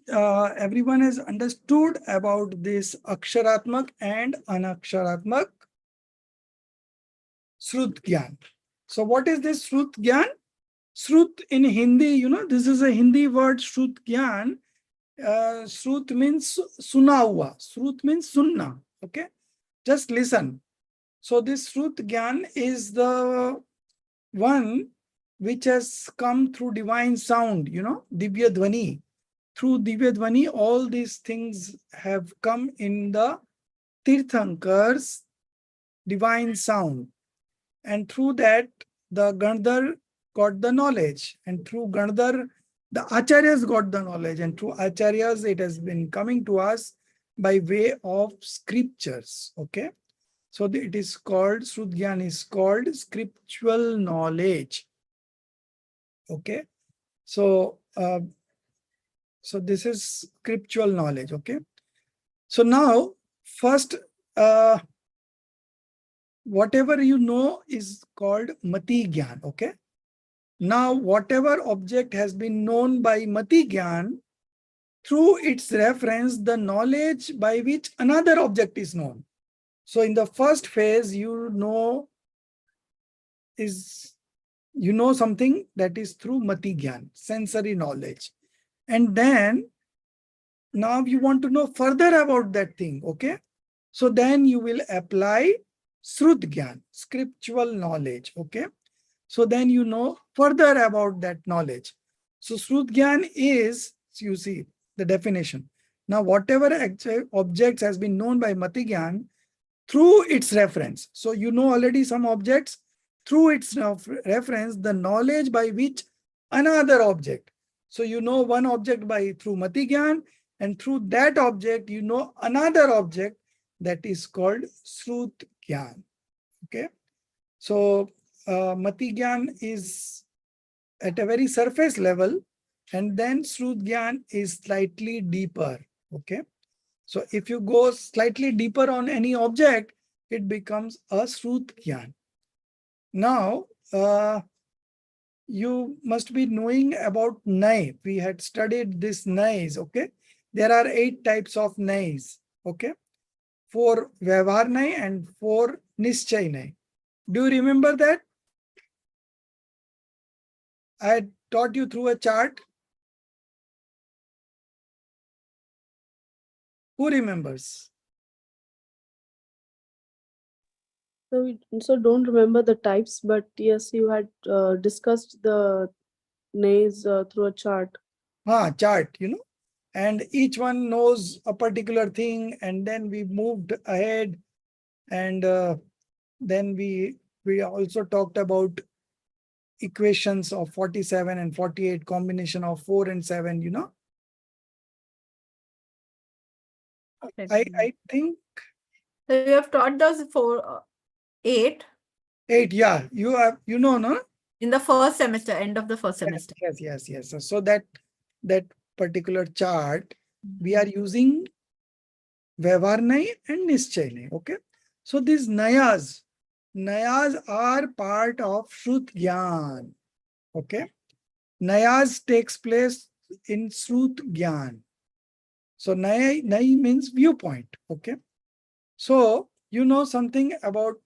everyone has understood about this aksharatmak and anaksharatmak Shruth Gyan. So what is this Shruth Gyan? Shruth in Hindi, this is a Hindi word, Shruth Gyan. Shruth means suna hua. Shruth means sunna. Okay. Just listen. So this Shruth Gyan is the one which has come through divine sound, Divya Dhvani. Through Divya Dhvani, all these things have come in the Tirthankars' divine sound. And through that, the Gandhar got the knowledge. And through Gandhar, the Acharyas got the knowledge. And through Acharyas, it has been coming to us by way of scriptures. Okay. So it is called, Shruth Gyan is called scriptural knowledge. Okay. So, so this is scriptural knowledge. Okay. So now, first, whatever you know is called Mati Gyan. Okay. Now, whatever object has been known by Mati Gyan, through its reference, the knowledge by which another object is known. So in the first phase, you know something that is through Mati Gyan, sensory knowledge. And then now you want to know further about that thing, okay? So then you will apply Shruth Gyan, scriptural knowledge, okay? So then you know further about that knowledge. So Shruth Gyan is, you see the definition. Now whatever objects has been known by Mati Gyan through its reference. So you know already some objects through its reference, the knowledge by which another object. So you know one object through Mati Gyan, and through that object you know another object that is called Shruth Gyan. Okay. So Mati Gyan is at a very surface level, and then Shrut Gyan is slightly deeper. Okay. So if you go slightly deeper on any object, it becomes a Shrut Gyan. Now, you must be knowing about Nai. We had studied this Nais. Okay. There are 8 types of Nais. Okay. 4 Vyavhar Nai and 4 Nischay Nai. Do you remember that? I taught you through a chart. Who remembers? So don't remember the types, but yes, you had discussed the nays through a chart. Chart, and each one knows a particular thing, and then we moved ahead, and then we also talked about equations of 47 and 48, combination of 4 and 7, I think So you have taught those 8 8, yeah, you know, no? in the first semester, end of the first semester. Yes. So that particular chart, we are using Vyavhar Nai and Nischay Nai. Okay. So these Nayas are part of Shrut Gyan. Okay. Nayas takes place in Shrut Gyan. So Nai means viewpoint. Okay. So you know something about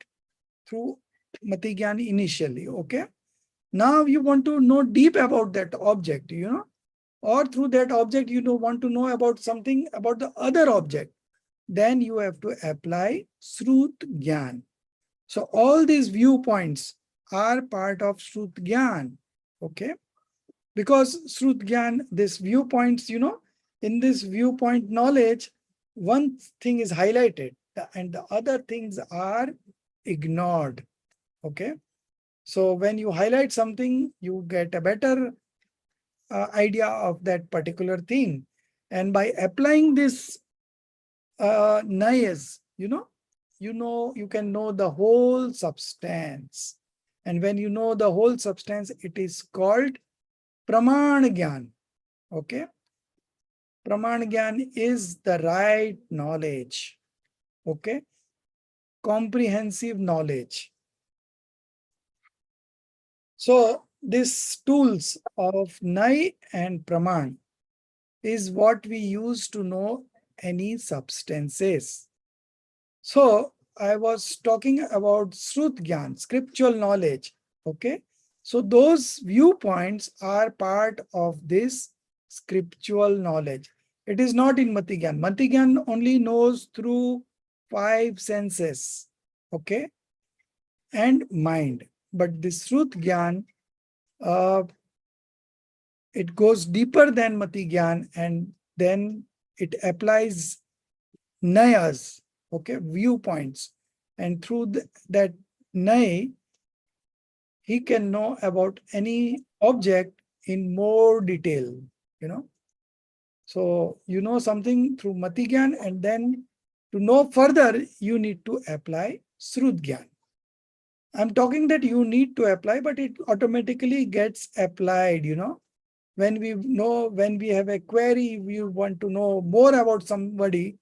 through Mati Gyan initially. Okay. Now you want to know deep about that object, or through that object, want to know about something about the other object. Then you have to apply Shrut Gyan. So all these viewpoints are part of Shrut Gyan. Okay. Because Shrut Gyan, these viewpoints, in this viewpoint knowledge, one thing is highlighted and the other things are ignored. Okay. So when you highlight something, you get a better idea of that particular thing. And by applying this Nayas, you can know the whole substance. And when you know the whole substance, it is called Praman Gyan. Okay. Praman Gyan is the right knowledge. Okay. Comprehensive knowledge. So these tools of Nai and Praman is what we use to know any substances. So I was talking about Shrut Gyan, scriptural knowledge. Okay. So those viewpoints are part of this scriptural knowledge. It is not in Mati Gyan. Mati Gyan only knows through 5 senses. Okay. And mind. But this Shrut Gyan, it goes deeper than Mati Gyan, and then it applies Nayas, okay, viewpoints. And through that Nay, he can know about any object in more detail, So you know something through Mati Gyan, and then to know further, you need to apply Shrut Gyan. I'm talking that you need to apply, but it automatically gets applied, When we have a query, we want to know more about somebody,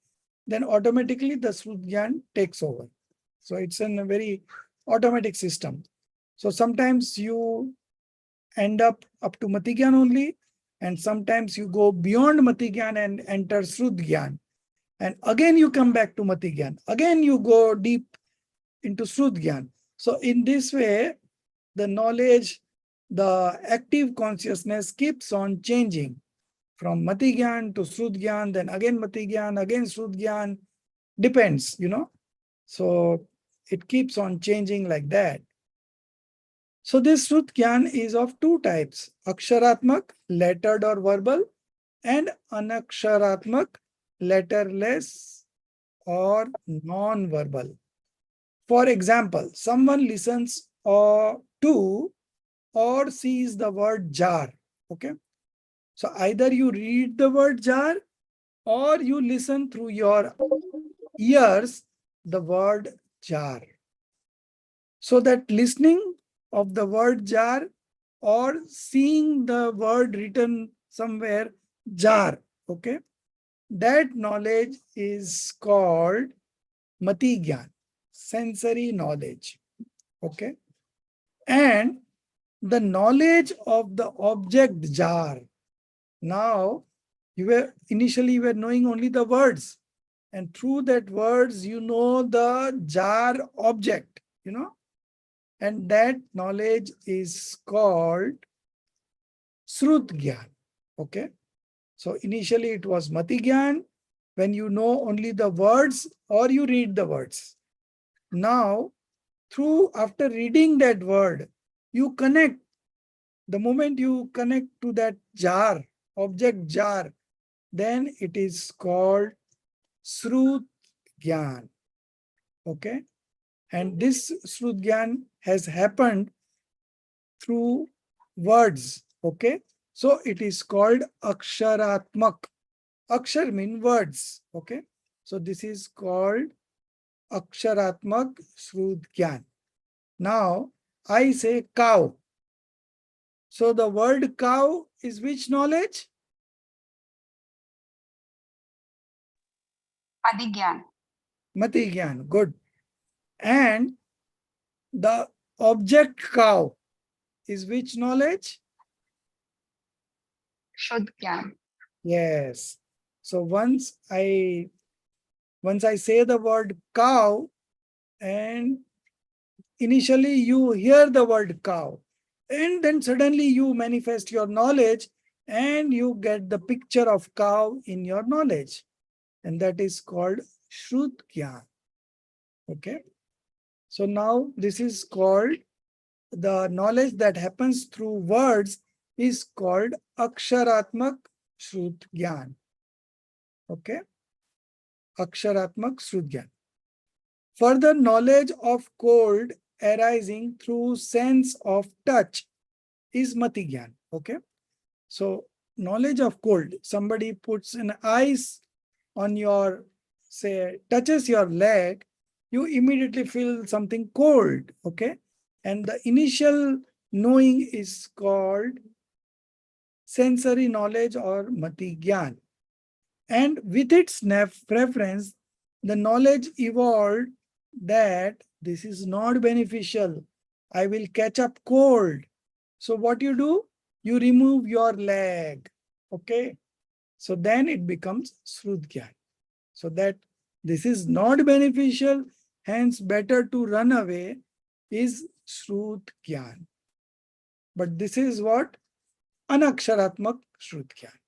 then automatically the Shrut Gyan takes over. So it's a very automatic system. So sometimes you end up to Mati Gyan only, and sometimes you go beyond Mati Gyan and enter Shrut Gyan. And again you come back to Mati Gyan. Again you go deep into Shrut Gyan. So in this way, the knowledge, the active consciousness keeps on changing from Mati Gyan to Shrut Gyan, then again Mati Gyan, again Shrut Gyan. Depends, So it keeps on changing like that. So this Shrut Gyan is of 2 types, Aksharatmak, lettered or verbal, and Anaksharatmak, letterless or non-verbal. For example, someone listens to or sees the word jar. Okay. So either you read the word jar or you listen through your ears the word jar. So that listening of the word jar or seeing the word written somewhere, jar, okay? That knowledge is called mati gyan, sensory knowledge, okay? And the knowledge of the object jar. Now, initially you were knowing only the words, and through that words, you know the jar object, and that knowledge is called Srut Gyan. Okay. So initially it was Mati Gyan, when you know only the words or you read the words. Now, after reading that word, you connect. The moment you connect to that jar, object jar, then it is called Srut Gyan. Okay. And this Srut Gyan has happened through words. Okay. So it is called Aksharatmak. Akshar mean words. Okay. So this is called Aksharatmak Srut Gyan. Now I say cow. So the word cow is which knowledge? Adigyan. Mati Gyan. Good. And the object cow is which knowledge? Shudgyan. Yes. So once I say the word cow, and initially you hear the word cow, and then suddenly you manifest your knowledge and you get the picture of cow in your knowledge. And that is called Shrut Gyan. Okay. So now this is called, the knowledge that happens through words is called Aksharatmak Shrut Gyan. Okay. Aksharatmak Shrut Gyan. Further, knowledge of cold arising through sense of touch is Mati Gyan. Okay. So knowledge of cold, somebody puts an ice on your, say, touches your leg, you immediately feel something cold. Okay. And the initial knowing is called sensory knowledge or Mati Gyan. And with its preference, the knowledge evolved that this is not beneficial. I will catch up cold. So what you do? You remove your leg. Okay. So then it becomes Srut Gyan. So that this is not beneficial, hence better to run away is Srut Gyan. But this is what? Anaksharatmak Srut Gyan.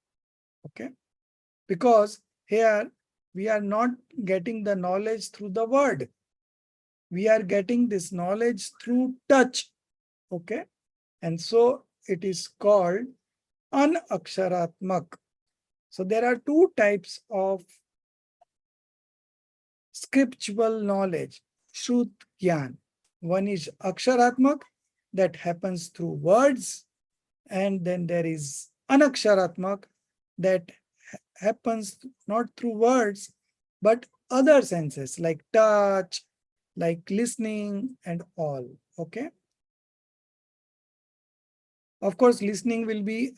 Okay. Because here we are not getting the knowledge through the word. We are getting this knowledge through touch. Okay. And so it is called Anaksharatmak. So there are two types of scriptural knowledge, Shrut Gyan. One is Aksharatmak, that happens through words, and then there is Anaksharatmak, that happens not through words, but other senses like touch, like listening and all. Okay. Of course, listening will be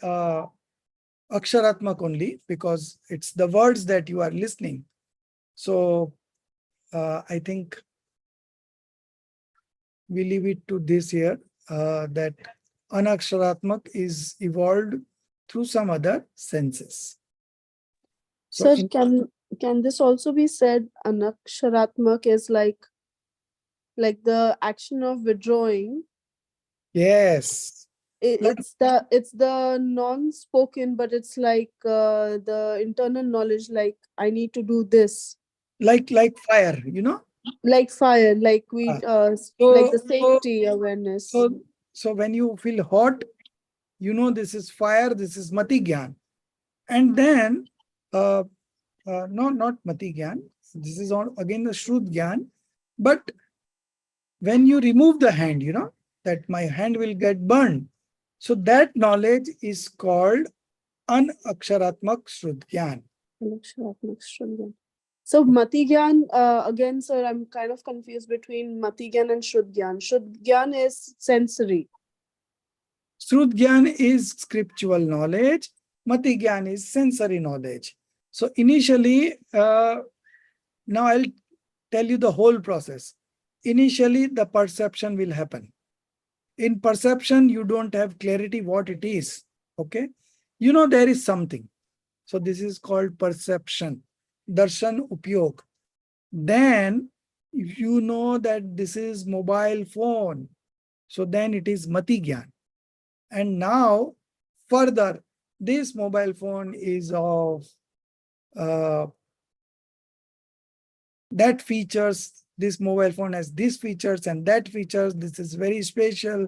Aksharatmak only because it's the words that you are listening. So I think we leave it to this here, that Anaksharatmak is evolved through some other senses. So Sir, can this also be said anaksharatmak is like the action of withdrawing? yes, It's the non-spoken, but it's like the internal knowledge, like I need to do this. like fire, Like fire, like we like the safety awareness. So when you feel hot, this is fire, this is Mati Gyan. And then, no, not Mati Gyan, this is again the Shrut Gyan. But when you remove the hand, that my hand will get burned. So that knowledge is called Anaksharatmak Shrut Gyan. Anaksharatmak Shrudgyan. So Mati Gyan, again, sir, I'm kind of confused between Mati Gyan and Shrudgyan. Shrudgyan is sensory. Shrut Gyan is scriptural knowledge. Mati Gyan is sensory knowledge. So initially, now I'll tell you the whole process. Initially, the perception will happen. In perception, you don't have clarity what it is. Okay. You know there is something. So this is called perception. Darshan upyog. Then you know that this is mobile phone. So then it is Mati Gyan. And now further, this mobile phone is of that features, this mobile phone has these features and that features, this is very special,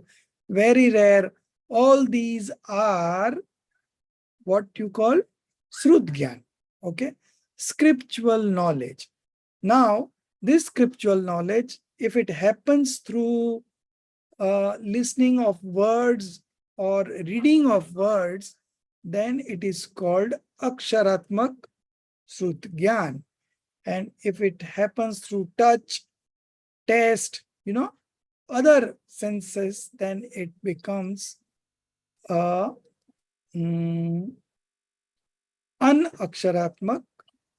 very rare. All these are what you call Shrut Gyan, okay? Scriptural knowledge. Now, this scriptural knowledge, if it happens through listening of words or reading of words, then it is called Aksharatmak Shrut Gyan. And if it happens through touch, taste, other senses, then it becomes Anaksharatmak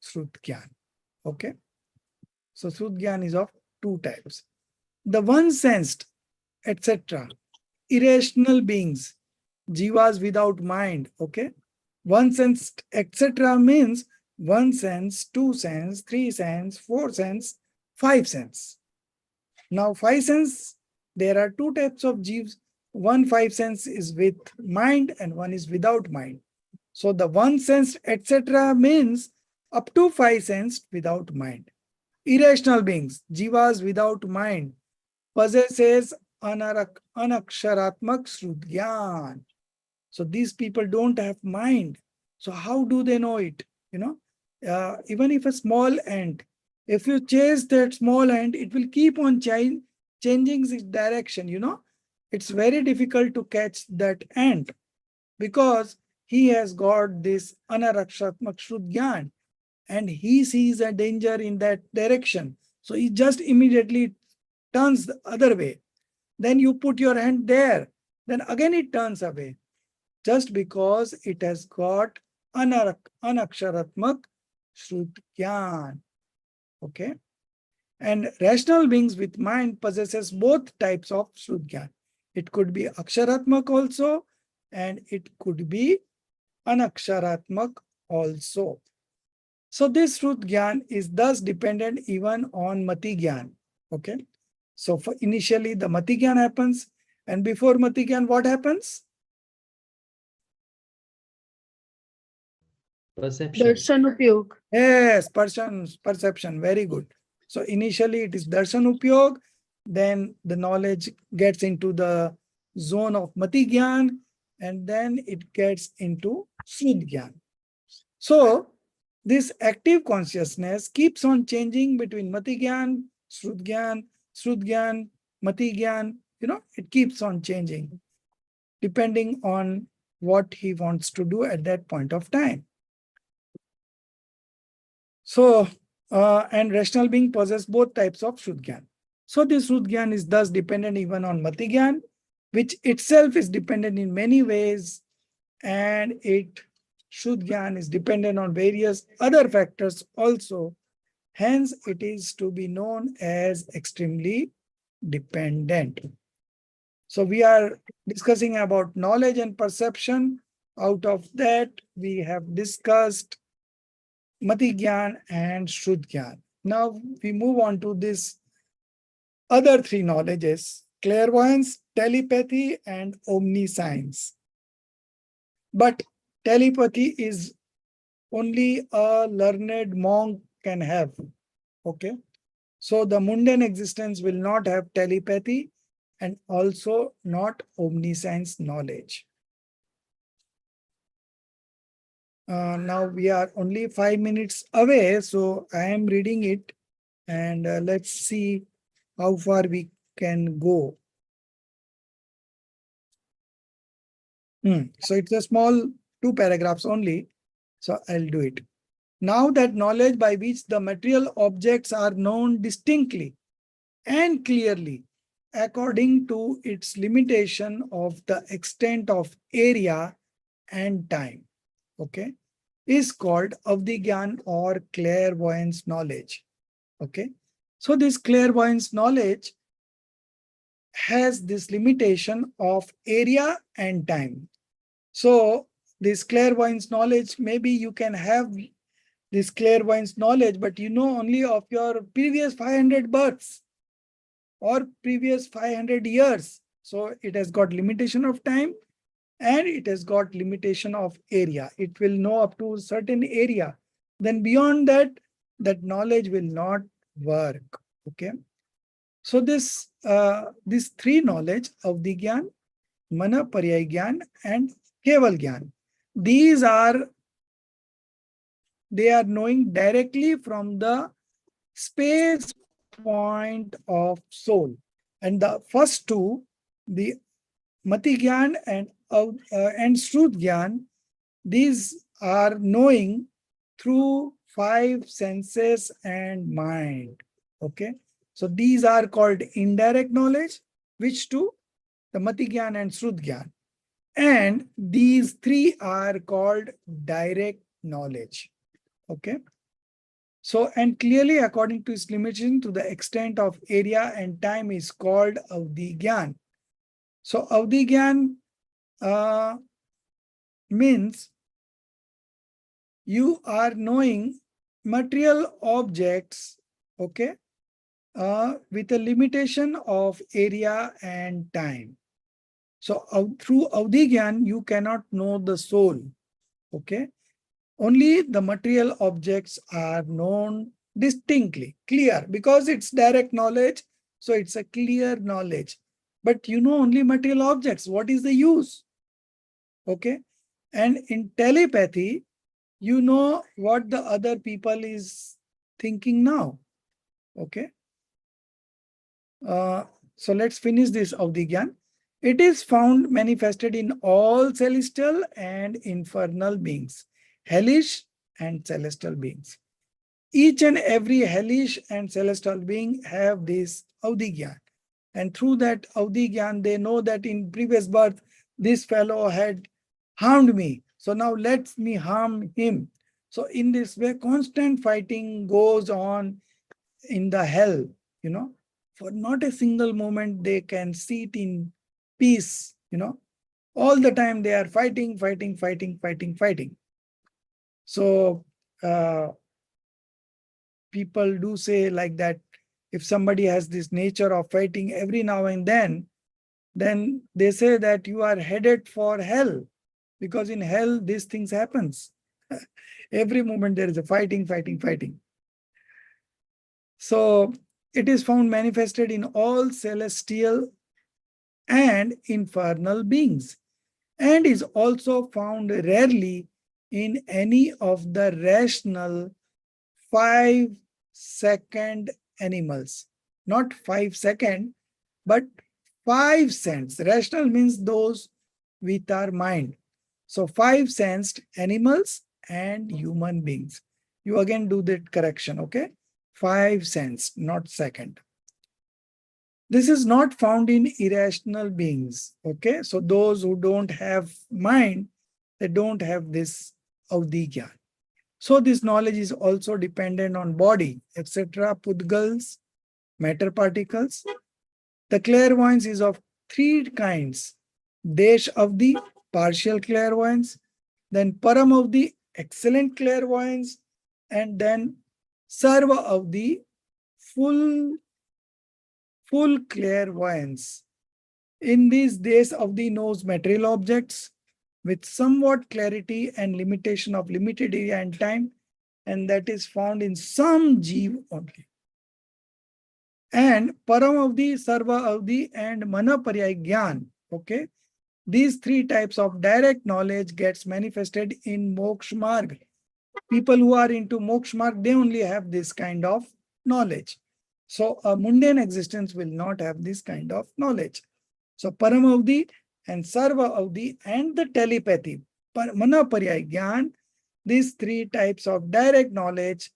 Shrut Gyan. Okay. So Shrut Gyan is of two types. The one sensed, etc. Irrational beings, jivas without mind. Okay. One sensed, etc. means one sense, two sense, three sense, four sense, five sense. Now, five sense, there are two types of jivs. One five sense is with mind and one is without mind. So the one sense, etc. means up to five sense without mind. Irrational beings, jivas without mind, possesses anaksharatmak shrut gyan. So these people don't have mind. So how do they know it? Even if a small ant, if you chase that small ant, it will keep on changing its direction. It's very difficult to catch that ant because he has got this anarakshatmak shrut gyan and he sees a danger in that direction. So he just immediately turns the other way. Then you put your hand there, then again it turns away. Just because it has got anaksharatmak shrut gyan. Okay. And rational beings with mind possesses both types of shrut gyan. It could be aksharatmak also, and it could be anaksharatmak also. So this shrut gyan is thus dependent even on mati gyan. Okay. So for initially the mati gyan happens, and before mati gyan what happens? Perception. Darshan upyog. Yes, perception, very good. So initially it is darshan upyog, then the knowledge gets into the zone of mati gyan, and then it gets into shrut gyan. So this active consciousness keeps on changing between mati gyan, shrut gyan, mati gyan. It keeps on changing depending on what he wants to do at that point of time. So, and rational being possess both types of Shrut Gyan. So this Shrut Gyan is thus dependent even on Mati Gyan, which itself is dependent in many ways, and Shrut Gyan is dependent on various other factors also. Hence, it is to be known as extremely dependent. So we are discussing about knowledge and perception. Out of that, we have discussed Mati Gyan and Shrut Gyan. Now we move on to this other three knowledges: clairvoyance, telepathy, and omniscience. But telepathy is only a learned monk can have. Okay. So the mundane existence will not have telepathy and also not omniscience knowledge. Now we are only 5 minutes away, so I am reading it, and let's see how far we can go. So it's a small 2 paragraphs only, so I'll do it. Now that knowledge by which the material objects are known distinctly and clearly according to its limitation of the extent of area and time, okay, is called Avdigyan or clairvoyance knowledge. Okay, so this clairvoyance knowledge has this limitation of area and time. So this clairvoyance knowledge, maybe you can have this clairvoyance knowledge, but you know only of your previous 500 births or previous 500 years. So it has got limitation of time and it has got limitation of area. It will know up to a certain area. Then beyond that, that knowledge will not work. Okay. So these three knowledge of the Gyan, Mana Paryay Gyan and Keval Gyan, they are knowing directly from the space point of soul. And the first two, the Mati Gyan and Shrut Gyan, these are knowing through five senses and mind. Okay. So these are called indirect knowledge, which two? The Mati Gyan and Shrut Gyan. And these three are called direct knowledge. Okay. So, and clearly according to its limitation to the extent of area and time is called Avdi Gyan. So Avdi Gyan means you are knowing material objects, okay, with a limitation of area and time. So through Avdi Gyan, you cannot know the soul, okay. Only the material objects are known distinctly, clear, because it's direct knowledge. So it's a clear knowledge. But you know only material objects. What is the use? Okay. And in telepathy, you know what the other people is thinking now. Okay. So let's finish this Avdi Gyan. It is found manifested in all celestial and infernal beings, hellish and celestial beings. Each and every hellish and celestial being have this Avdi Gyan. And through that Avdi Gyan, they know that in previous birth, this fellow had harmed me. So now let me harm him. So in this way, constant fighting goes on in the hell, you know. For not a single moment they can sit in peace, you know. All the time they are fighting. So people do say like that, if somebody has this nature of fighting every now and then they say that you are headed for hell, because in hell these things happens. Every moment there is a fighting. So it is found manifested in all celestial and infernal beings, and is also found rarely in any of the rational 5-second animals. Not 5 second, but 5 sense. Rational means those with our mind. So 5 sensed animals and human beings. You again do that correction, okay? 5 sensed, not second. This is not found in irrational beings, okay? So those who don't have mind, they don't have this Avdi Gyan. So this knowledge is also dependent on body, etc., pudgals, matter particles. The clairvoyance is of 3 kinds. Desh Avdi, partial clairvoyance, then Param Avdi, excellent clairvoyance, and then Sarva Avdi, full clairvoyance. In these days Avdi knows material objects with somewhat clarity and limitation of limited area and time, and that is found in some Jeev only. And Param Avdi, Sarva Avdi, and Mana Paryay Gyan, okay? These 3 types of direct knowledge gets manifested in Moksha Marg. People who are into Moksha Marg, they only have this kind of knowledge. So a mundane existence will not have this kind of knowledge. So Param Avdi and Sarva Avdi and the telepathy, Mana Paryay Gyan, these 3 types of direct knowledge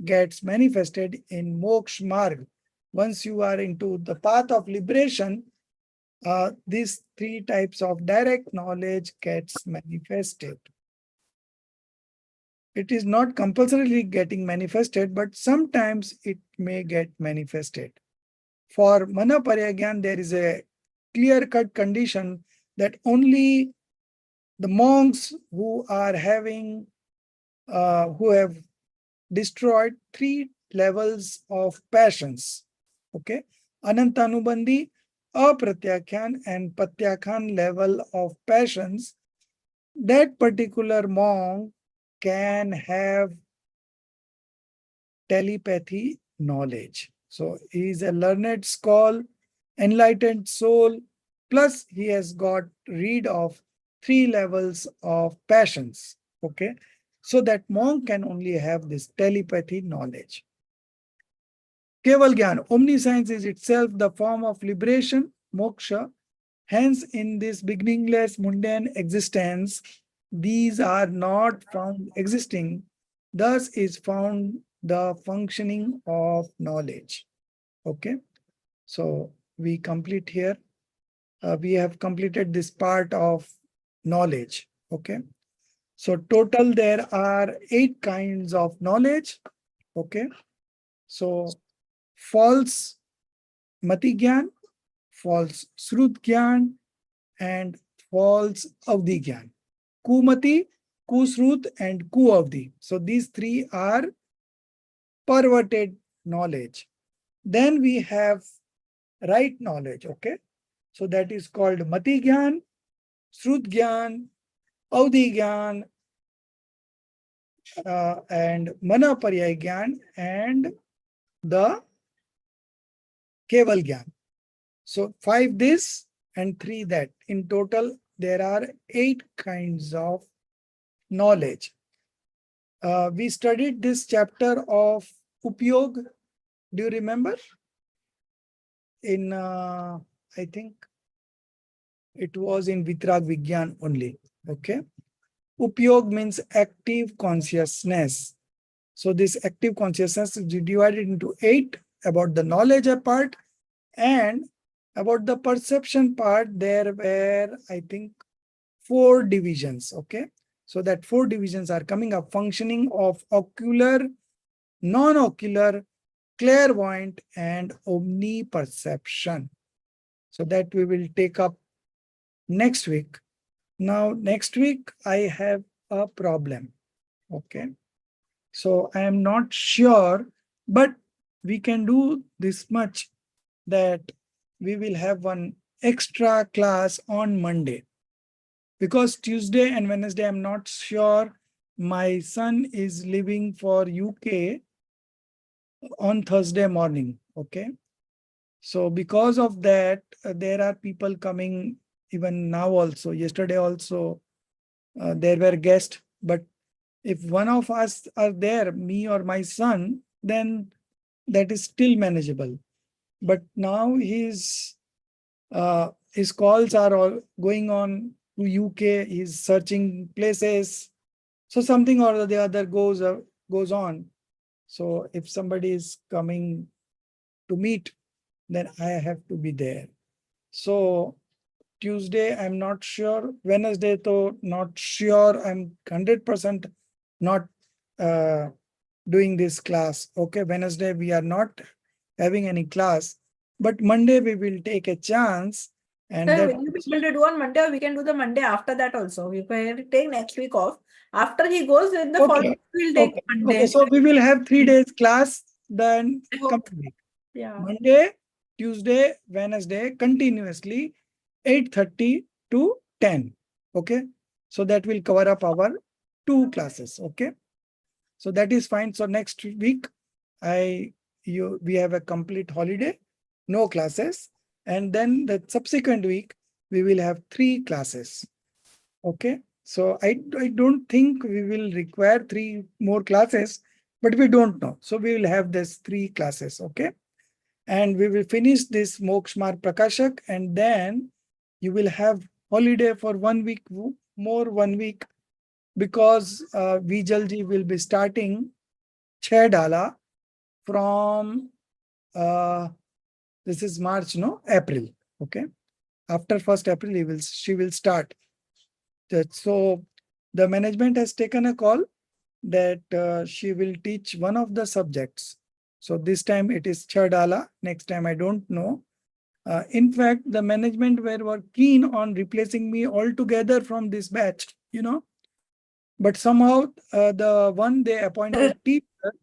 gets manifested in Moksha Marg. once you are into the path of liberation, these three types of direct knowledge gets manifested. It is not compulsorily getting manifested, but sometimes it may get manifested. For Mana Pariyagyan, there is a clear-cut condition that only the monks who are having, who have destroyed three levels of passions, okay, Anantanubandhi, Apratyakhan and Patyakhan level of passions, that particular monk can have telepathy knowledge. So he is a learned soul, enlightened soul, plus he has got rid of three levels of passions. Okay. So that monk can only have this telepathy knowledge. Keval Gyan, omniscience is itself the form of liberation, moksha. Hence, in this beginningless mundane existence, these are not found existing. Thus is found the functioning of knowledge. Okay. So we complete here. We have completed this part of knowledge. Okay. So total there are 8 kinds of knowledge. Okay. So false mati gyan, false srut gyan, and false avdi gyan. Kumati, kusrut, and kuavdi. So these three are perverted knowledge. Then we have right knowledge. Okay. So that is called mati gyan, srut gyan, avdi gyan, and mana paryay gyan, and the keval gyan. So 5 this and 3 that. In total, there are 8 kinds of knowledge. We studied this chapter of Upyog. Do you remember? In, I think it was in Vitrag Vigyan only. Okay. Upyog means active consciousness. So this active consciousness is divided into 8 about the knowledge part, and about the perception part, there were, I think, 4 divisions. Okay. So that 4 divisions are coming up: functioning of ocular, non-ocular, clairvoyant, and omniperception. So that we will take up next week. Now, next week, I have a problem. Okay. So I am not sure, but we can do this much, that we will have one extra class on Monday. Because Tuesday and Wednesday, I'm not sure. My son is leaving for UK on Thursday morning. Okay. So because of that, there are people coming even now also. Yesterday also, there were guests. But if one of us are there, me or my son, then that is still manageable. But now his calls are all going on to UK. He's searching places. So something or the other goes on. So if somebody is coming to meet, then I have to be there. So Tuesday, I'm not sure. Wednesday, though, not sure. I'm 100% not doing this class. Okay, Wednesday, we are not having any class. But Monday, we will take a chance. And Sir, that, will you be able to do on Monday, or we can do the Monday after that also? We can take next week off. After he goes in the fall, we'll take okay. Monday. Okay, so we will have 3 days class then I hope. coming week. Yeah. Monday, Tuesday, Wednesday, continuously 8:30 to 10. Okay. So that will cover up our 2 classes. Okay. So that is fine. So next week, we have a complete holiday, no classes. And then the subsequent week, we will have 3 classes. Okay. So I don't think we will require 3 more classes, but we don't know. So we will have this 3 classes. Okay. And we will finish this Moksha Marg Prakashak, and then you will have holiday for 1 week, more 1 week, because Vijalji will be starting Chhe Dala from This is March, no? April. Okay. After 1st April, she will start. So the management has taken a call that she will teach one of the subjects. So this time it is Chardala. Next time I don't know. In fact, the management were keen on replacing me altogether from this batch, But somehow the one they appointed teacher,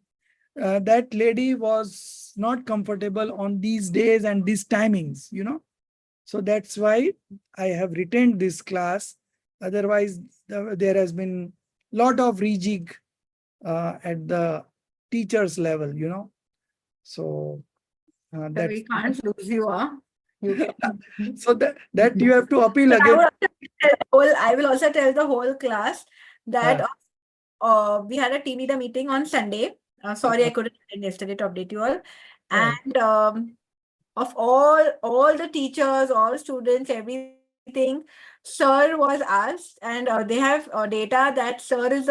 that lady was not comfortable on these days and these timings, So that's why I have retained this class. Otherwise, there has been lot of rejig at the teachers level, So So that's we can't lose you, huh? so that you have to appeal again. I will also tell the whole class that we had a team leader meeting on Sunday. Sorry, I couldn't attend yesterday to update you all. And of all the teachers, all students, everything, sir was asked, and they have data that sir is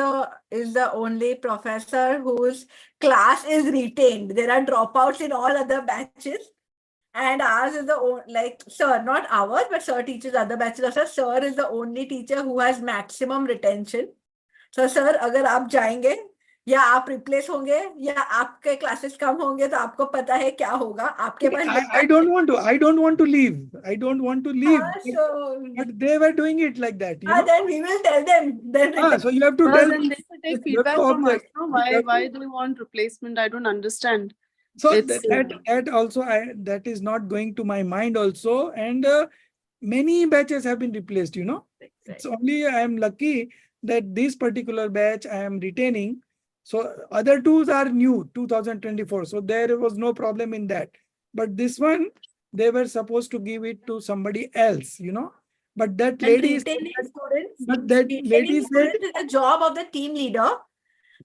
the only professor whose class is retained. There are dropouts in all other batches. And ours is sir, not ours, but sir teaches other batches also. Sir is the only teacher who has maximum retention. So sir, अगर आप जाएंगे या आप replace होंगे या आपके classes कम होंगे तो आपको पता है क्या होगा आपके पास I don't want to leave. I don't want to leave. so But they were doing it like that, then we will tell them. Then So you have to Well, tell. then they should take You have feedback to from us. object. No? You have Why to- they want replacement? I don't understand. So It's, that also that is not going to my mind also, and many batches have been replaced. It's only I am lucky that this particular batch I am retaining. So other twos are new, 2024. So there was no problem in that. But this one, they were supposed to give it to somebody else, But that lady, but that lady said, is the job of the team leader.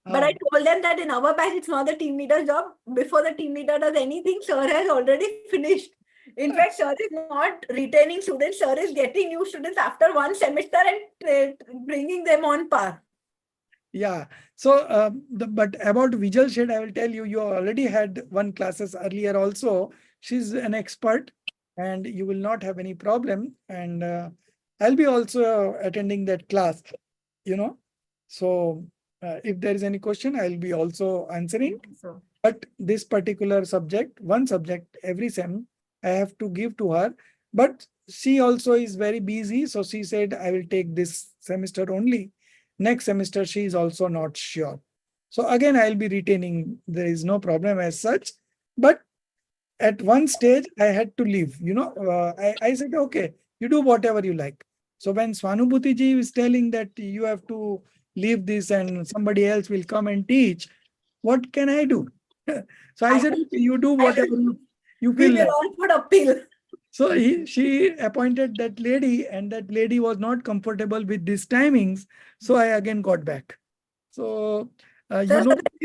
But I told them that in our batch, it's not the team leader's job. Before the team leader does anything, sir has already finished. In fact, sir is not retaining students. Sir is getting new students after one semester and bringing them on par. Yeah. So, but about visual shade, I will tell you, you already had one classes earlier also. She's an expert and you will not have any problem. And I'll be also attending that class, So if there is any question, I'll be also answering. So, But this particular subject, one subject every sem, I have to give to her. But she also is very busy. So she said, I will take this semester only. Next semester, she is also not sure. So again, I'll be retaining. There is no problem as such. But at one stage, I had to leave. I said, okay, you do whatever you like. So when Swanubhuti ji is telling that you have to leave this and somebody else will come and teach, what can I do? So I said, okay, you do whatever you feel we like. will all put appeal. So she appointed that lady, and that lady was not comfortable with these timings. So I again got back. So we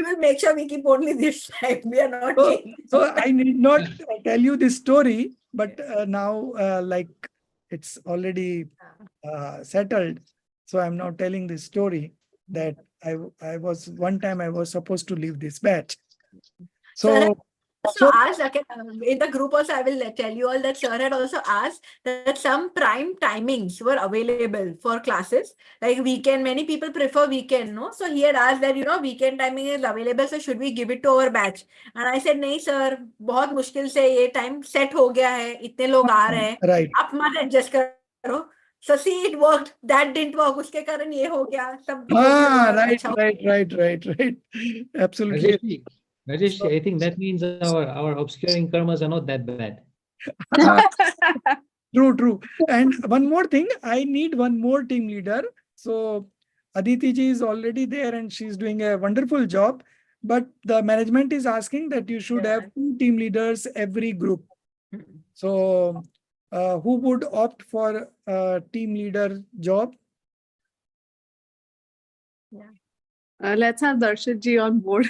will make sure we keep only this time. We are not changing. So I need not tell you this story, but now like it's already settled. So I'm now telling this story that I was one time I was supposed to leave this batch. So asked, okay, in the group also, I will tell you all that sir had also asked that some prime timings were available for classes. Like weekend, many people prefer weekend, no? So he had asked that, weekend timing is available, so should we give it to our batch? And I said, nahi sir, बहुत मुश्किल से ये time set हो गया है, इतने लोग आ रहे हैं, right. आप मत adjust करो. So see, it worked. That didn't work. उसके कारण ये हो गया. सब Right. Absolutely. Rajesh, I think that means our obscuring karmas are not that bad. True. And one more thing, I need one more team leader. So Aditi ji is already there and she's doing a wonderful job. But the management is asking that you should have 2 team leaders every group. So who would opt for a team leader job? let's have Darshit ji on board.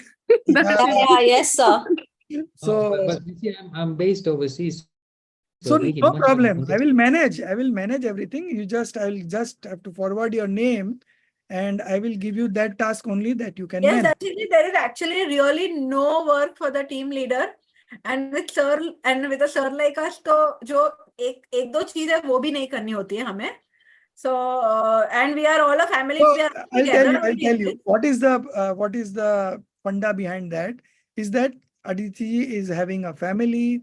Yes, sir. So, but you see, I'm based overseas. So we no can problem. much- I will manage everything. I will just have to forward your name and I will give you that task only that you can Yes, manage. actually, there is actually really no work for the team leader. And with a sir like us, तो जो एक दो चीज है वो भी नहीं करनी होती है हमें. So and we are all a family. So We are I'll together tell only in you this. what is the funda behind that is that Aditi is having a family,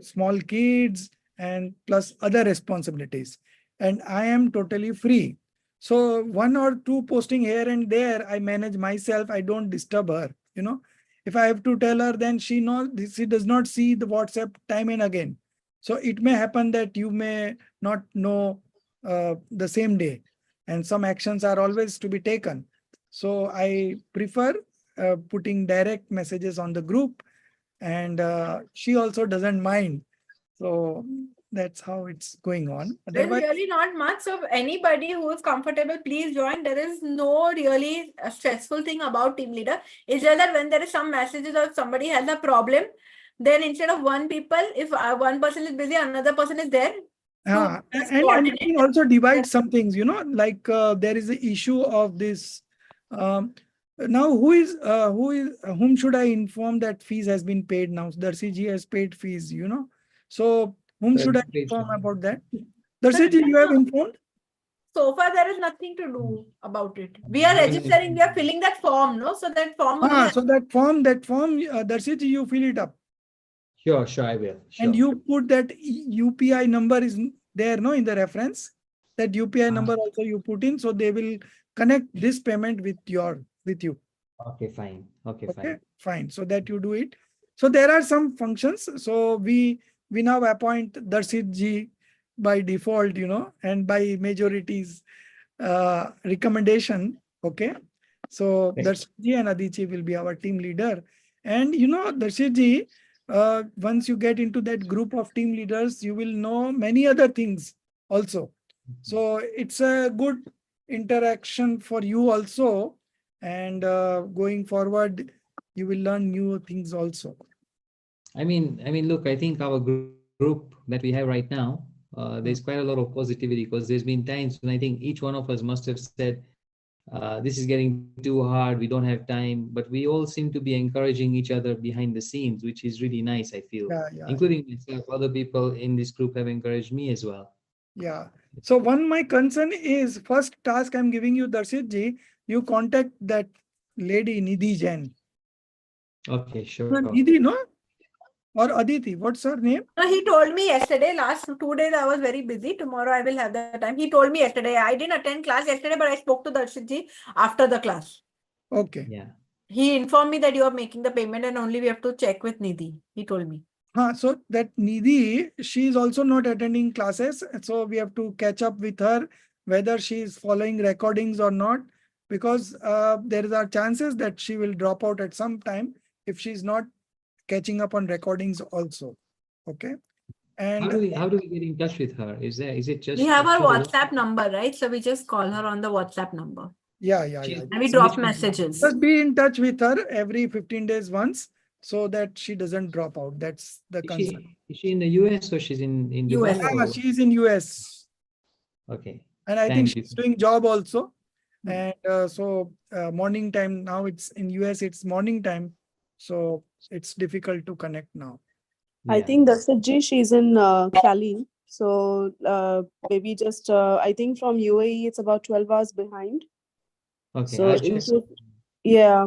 small kids, and plus other responsibilities, and I am totally free. So one or two posting here and there, I manage myself. I don't disturb her. If I have to tell her, then she knows. She does not see the WhatsApp time and again. So it may happen that you may not know the same day, and some actions are always to be taken. So I prefer putting direct messages on the group, and she also doesn't mind. So that's how it's going on. There's Otherwise, really not much. So anybody who is comfortable, please join. There is no really stressful thing about team leader. It's just that when there is some messages or somebody has a problem, then instead of one people, if one person is busy, another person is there. and you can also divide some things, like there is the issue of this. Now, whom should I inform that fees has been paid now? Darshi ji has paid fees, So whom should I inform about that? Darshi ji, you have informed? So far, there is nothing to do about it. We are registering, we are filling that form, no? So that form. So that form, Darshi ji, you fill it up. Sure, I will. Sure. And you put that UPI number is there, no, in the reference. That UPI number also you put in, so they will connect this payment with you. Okay, fine. Okay, Fine. So that you do it. So there are some functions. So we now appoint Darshit ji by default, and by majority's recommendation. Okay. So Okay. Darshit ji and Aditi will be our team leader. And Darshit ji, once you get into that group of team leaders, you will know many other things also. So it's a good interaction for you also. And going forward, you will learn new things also. I mean, look, I think our group that we have right now, there's quite a lot of positivity, because there's been times when I think each one of us must have said, this is getting too hard, we don't have time, but we all seem to be encouraging each other behind the scenes, which is really nice, I feel. Including myself. Other people in this group have encouraged me as well. Yeah. So my concern is, first task I'm giving you, Darshit ji, you contact that lady Nidhi Jain. Okay, sure. Nidhi, no? Or Aditi, what's her name? No, he told me yesterday, last 2 days I was very busy. Tomorrow I will have the time. He told me yesterday. I didn't attend class yesterday, but I spoke to Darshit ji after the class. Okay. Yeah. He informed me that you are making the payment and only we have to check with Nidhi. He told me. So that Nidhi, she is also not attending classes. So we have to catch up with her, whether she is following recordings or not, because there are chances that she will drop out at some time if she's not catching up on recordings also. Okay. And how do we get in touch with her? Is it just? We have her WhatsApp number, right? So we just call her on the WhatsApp number. Yeah. And we drop messages. Just be in touch with her every 15 days once, so that she doesn't drop out. That's the concern. Is she in the US or she's in US? Dubai? She's in US. Okay. And I think she's doing job also. And so morning time, now it's in US, it's morning time. So it's difficult to connect now. I think Dasat ji, she's in Cali. So maybe just, I think from UAE, it's about 12 hours behind. Okay. So yeah,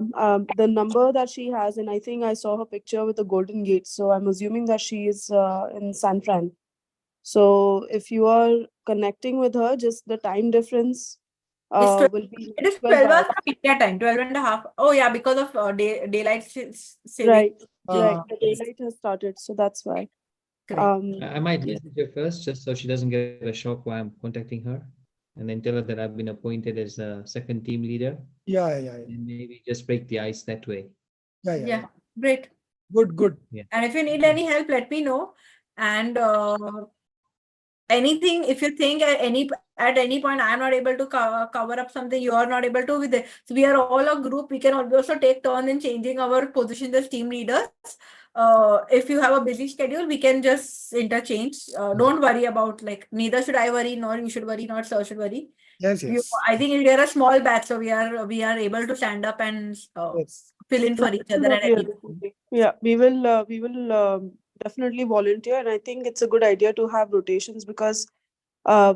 the number that she has, and I think I saw her picture with the golden gate. So I'm assuming that she is in San Fran. So if you are connecting with her, just the time difference will be. It is 12 hours of India time, 12 and a half. Oh yeah, because of daylight saving. Right. The daylight has started, so that's why. I might message her first, just so she doesn't get a shock while I'm contacting her, and then tell her that I've been appointed as a second team leader. Yeah. And maybe just break the ice that way. Yeah. Great. Good. Yeah. And if you need any help, let me know. And anything, if you think at any point I am not able to cover up something, you are not able to with it. So we are all a group. We can also take turn in changing our positions as team leaders. If you have a busy schedule, we can just interchange. Don't worry about, like, neither should I worry, nor you should worry, nor sir should worry. Yes. I think we are a small batch, so we are able to stand up and fill in for each other at any time. Yeah, we will definitely volunteer, and I think it's a good idea to have rotations because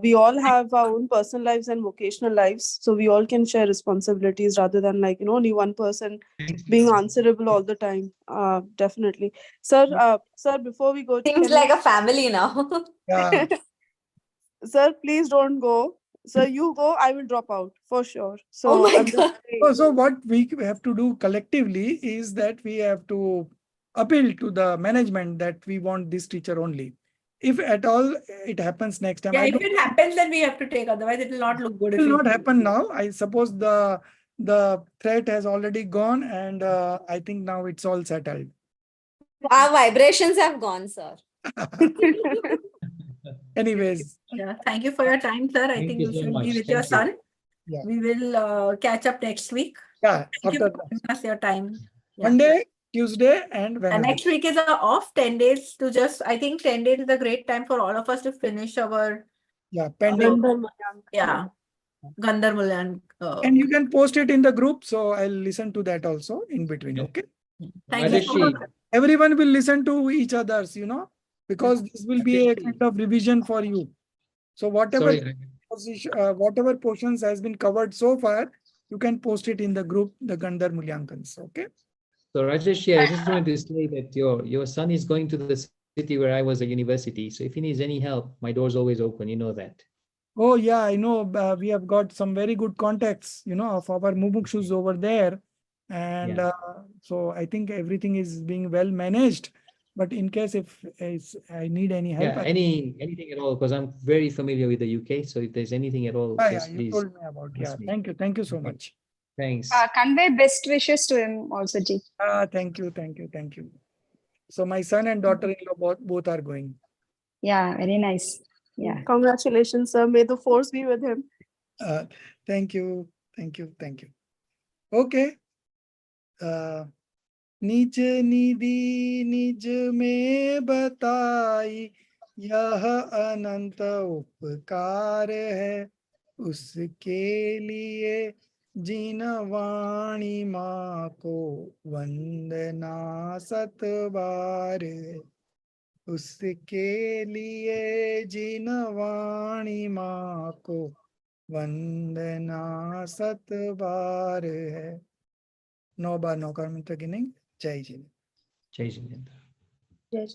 we all have our own personal lives and vocational lives, so we all can share responsibilities rather than like only one person being answerable all the time. Definitely, sir. Sir, before we go, Seems can like we, a family now. Yeah. sir, please don't go. Sir, you go. I will drop out for sure. Oh So my I'm just God. saying. So what we have to do collectively is that we have to appeal to the management that we want this teacher only. If at all it happens next time, Yeah, I if don't it happens, then we have to take. Otherwise, it will not look good. it If will we not happen now. I suppose the threat has already gone, and I think now it's all settled. Our vibrations have gone, sir. Anyways, Yeah, thank you for your time, sir. I Thank think you you so should much. be with your Thank you. son. yeah, We will catch up next week. yeah. Thank you After for that, giving us your time. Yeah. Monday, Tuesday, and And Wednesday. next week is a off 10 days to just, I think 10 days is a great time for all of us to finish our, Yeah, pending. yeah, Gandhar Mulyan. And you can post it in the group, so I'll listen to that also in between. Yeah. Okay. Thank you so Rajeshri, much. Everyone will listen to each other's, because this will be a Rajeshri, kind of revision for you. So whatever sorry. whatever portions has been covered so far, you can post it in the group, the Gandhar Mulyankans. Okay. So Rajeshri, I just wanted to say that your son is going to the city where I was at university. So if he needs any help, my door's always open. You know that. Oh yeah, I know. We have got some very good contacts, of our mumukshus over there, and Yeah. so I think everything is being well managed. But in case if I need any help, Yeah, anything at all, because I'm very familiar with the UK. So if there's anything at all, yeah, just you please told me about. Yeah, ask me. thank you so Okay. much. Thanks. Convey best wishes to him also, Ji. Thank you. So my son and daughter-in-law both are going. Yeah, very nice. Yeah. Congratulations, sir. May the force be with him. Thank you. Okay. निज निधि निज में बताई यह अनंत उपकार है उसके लिए जिन वाणी माँ को वंदना सत बार है उसके लिए जिन वाणी माँ को वंदना सत बार है 9 बार 9 का मंत्र गिनेंगे जय जी Jai Jineन्द्र. Yes,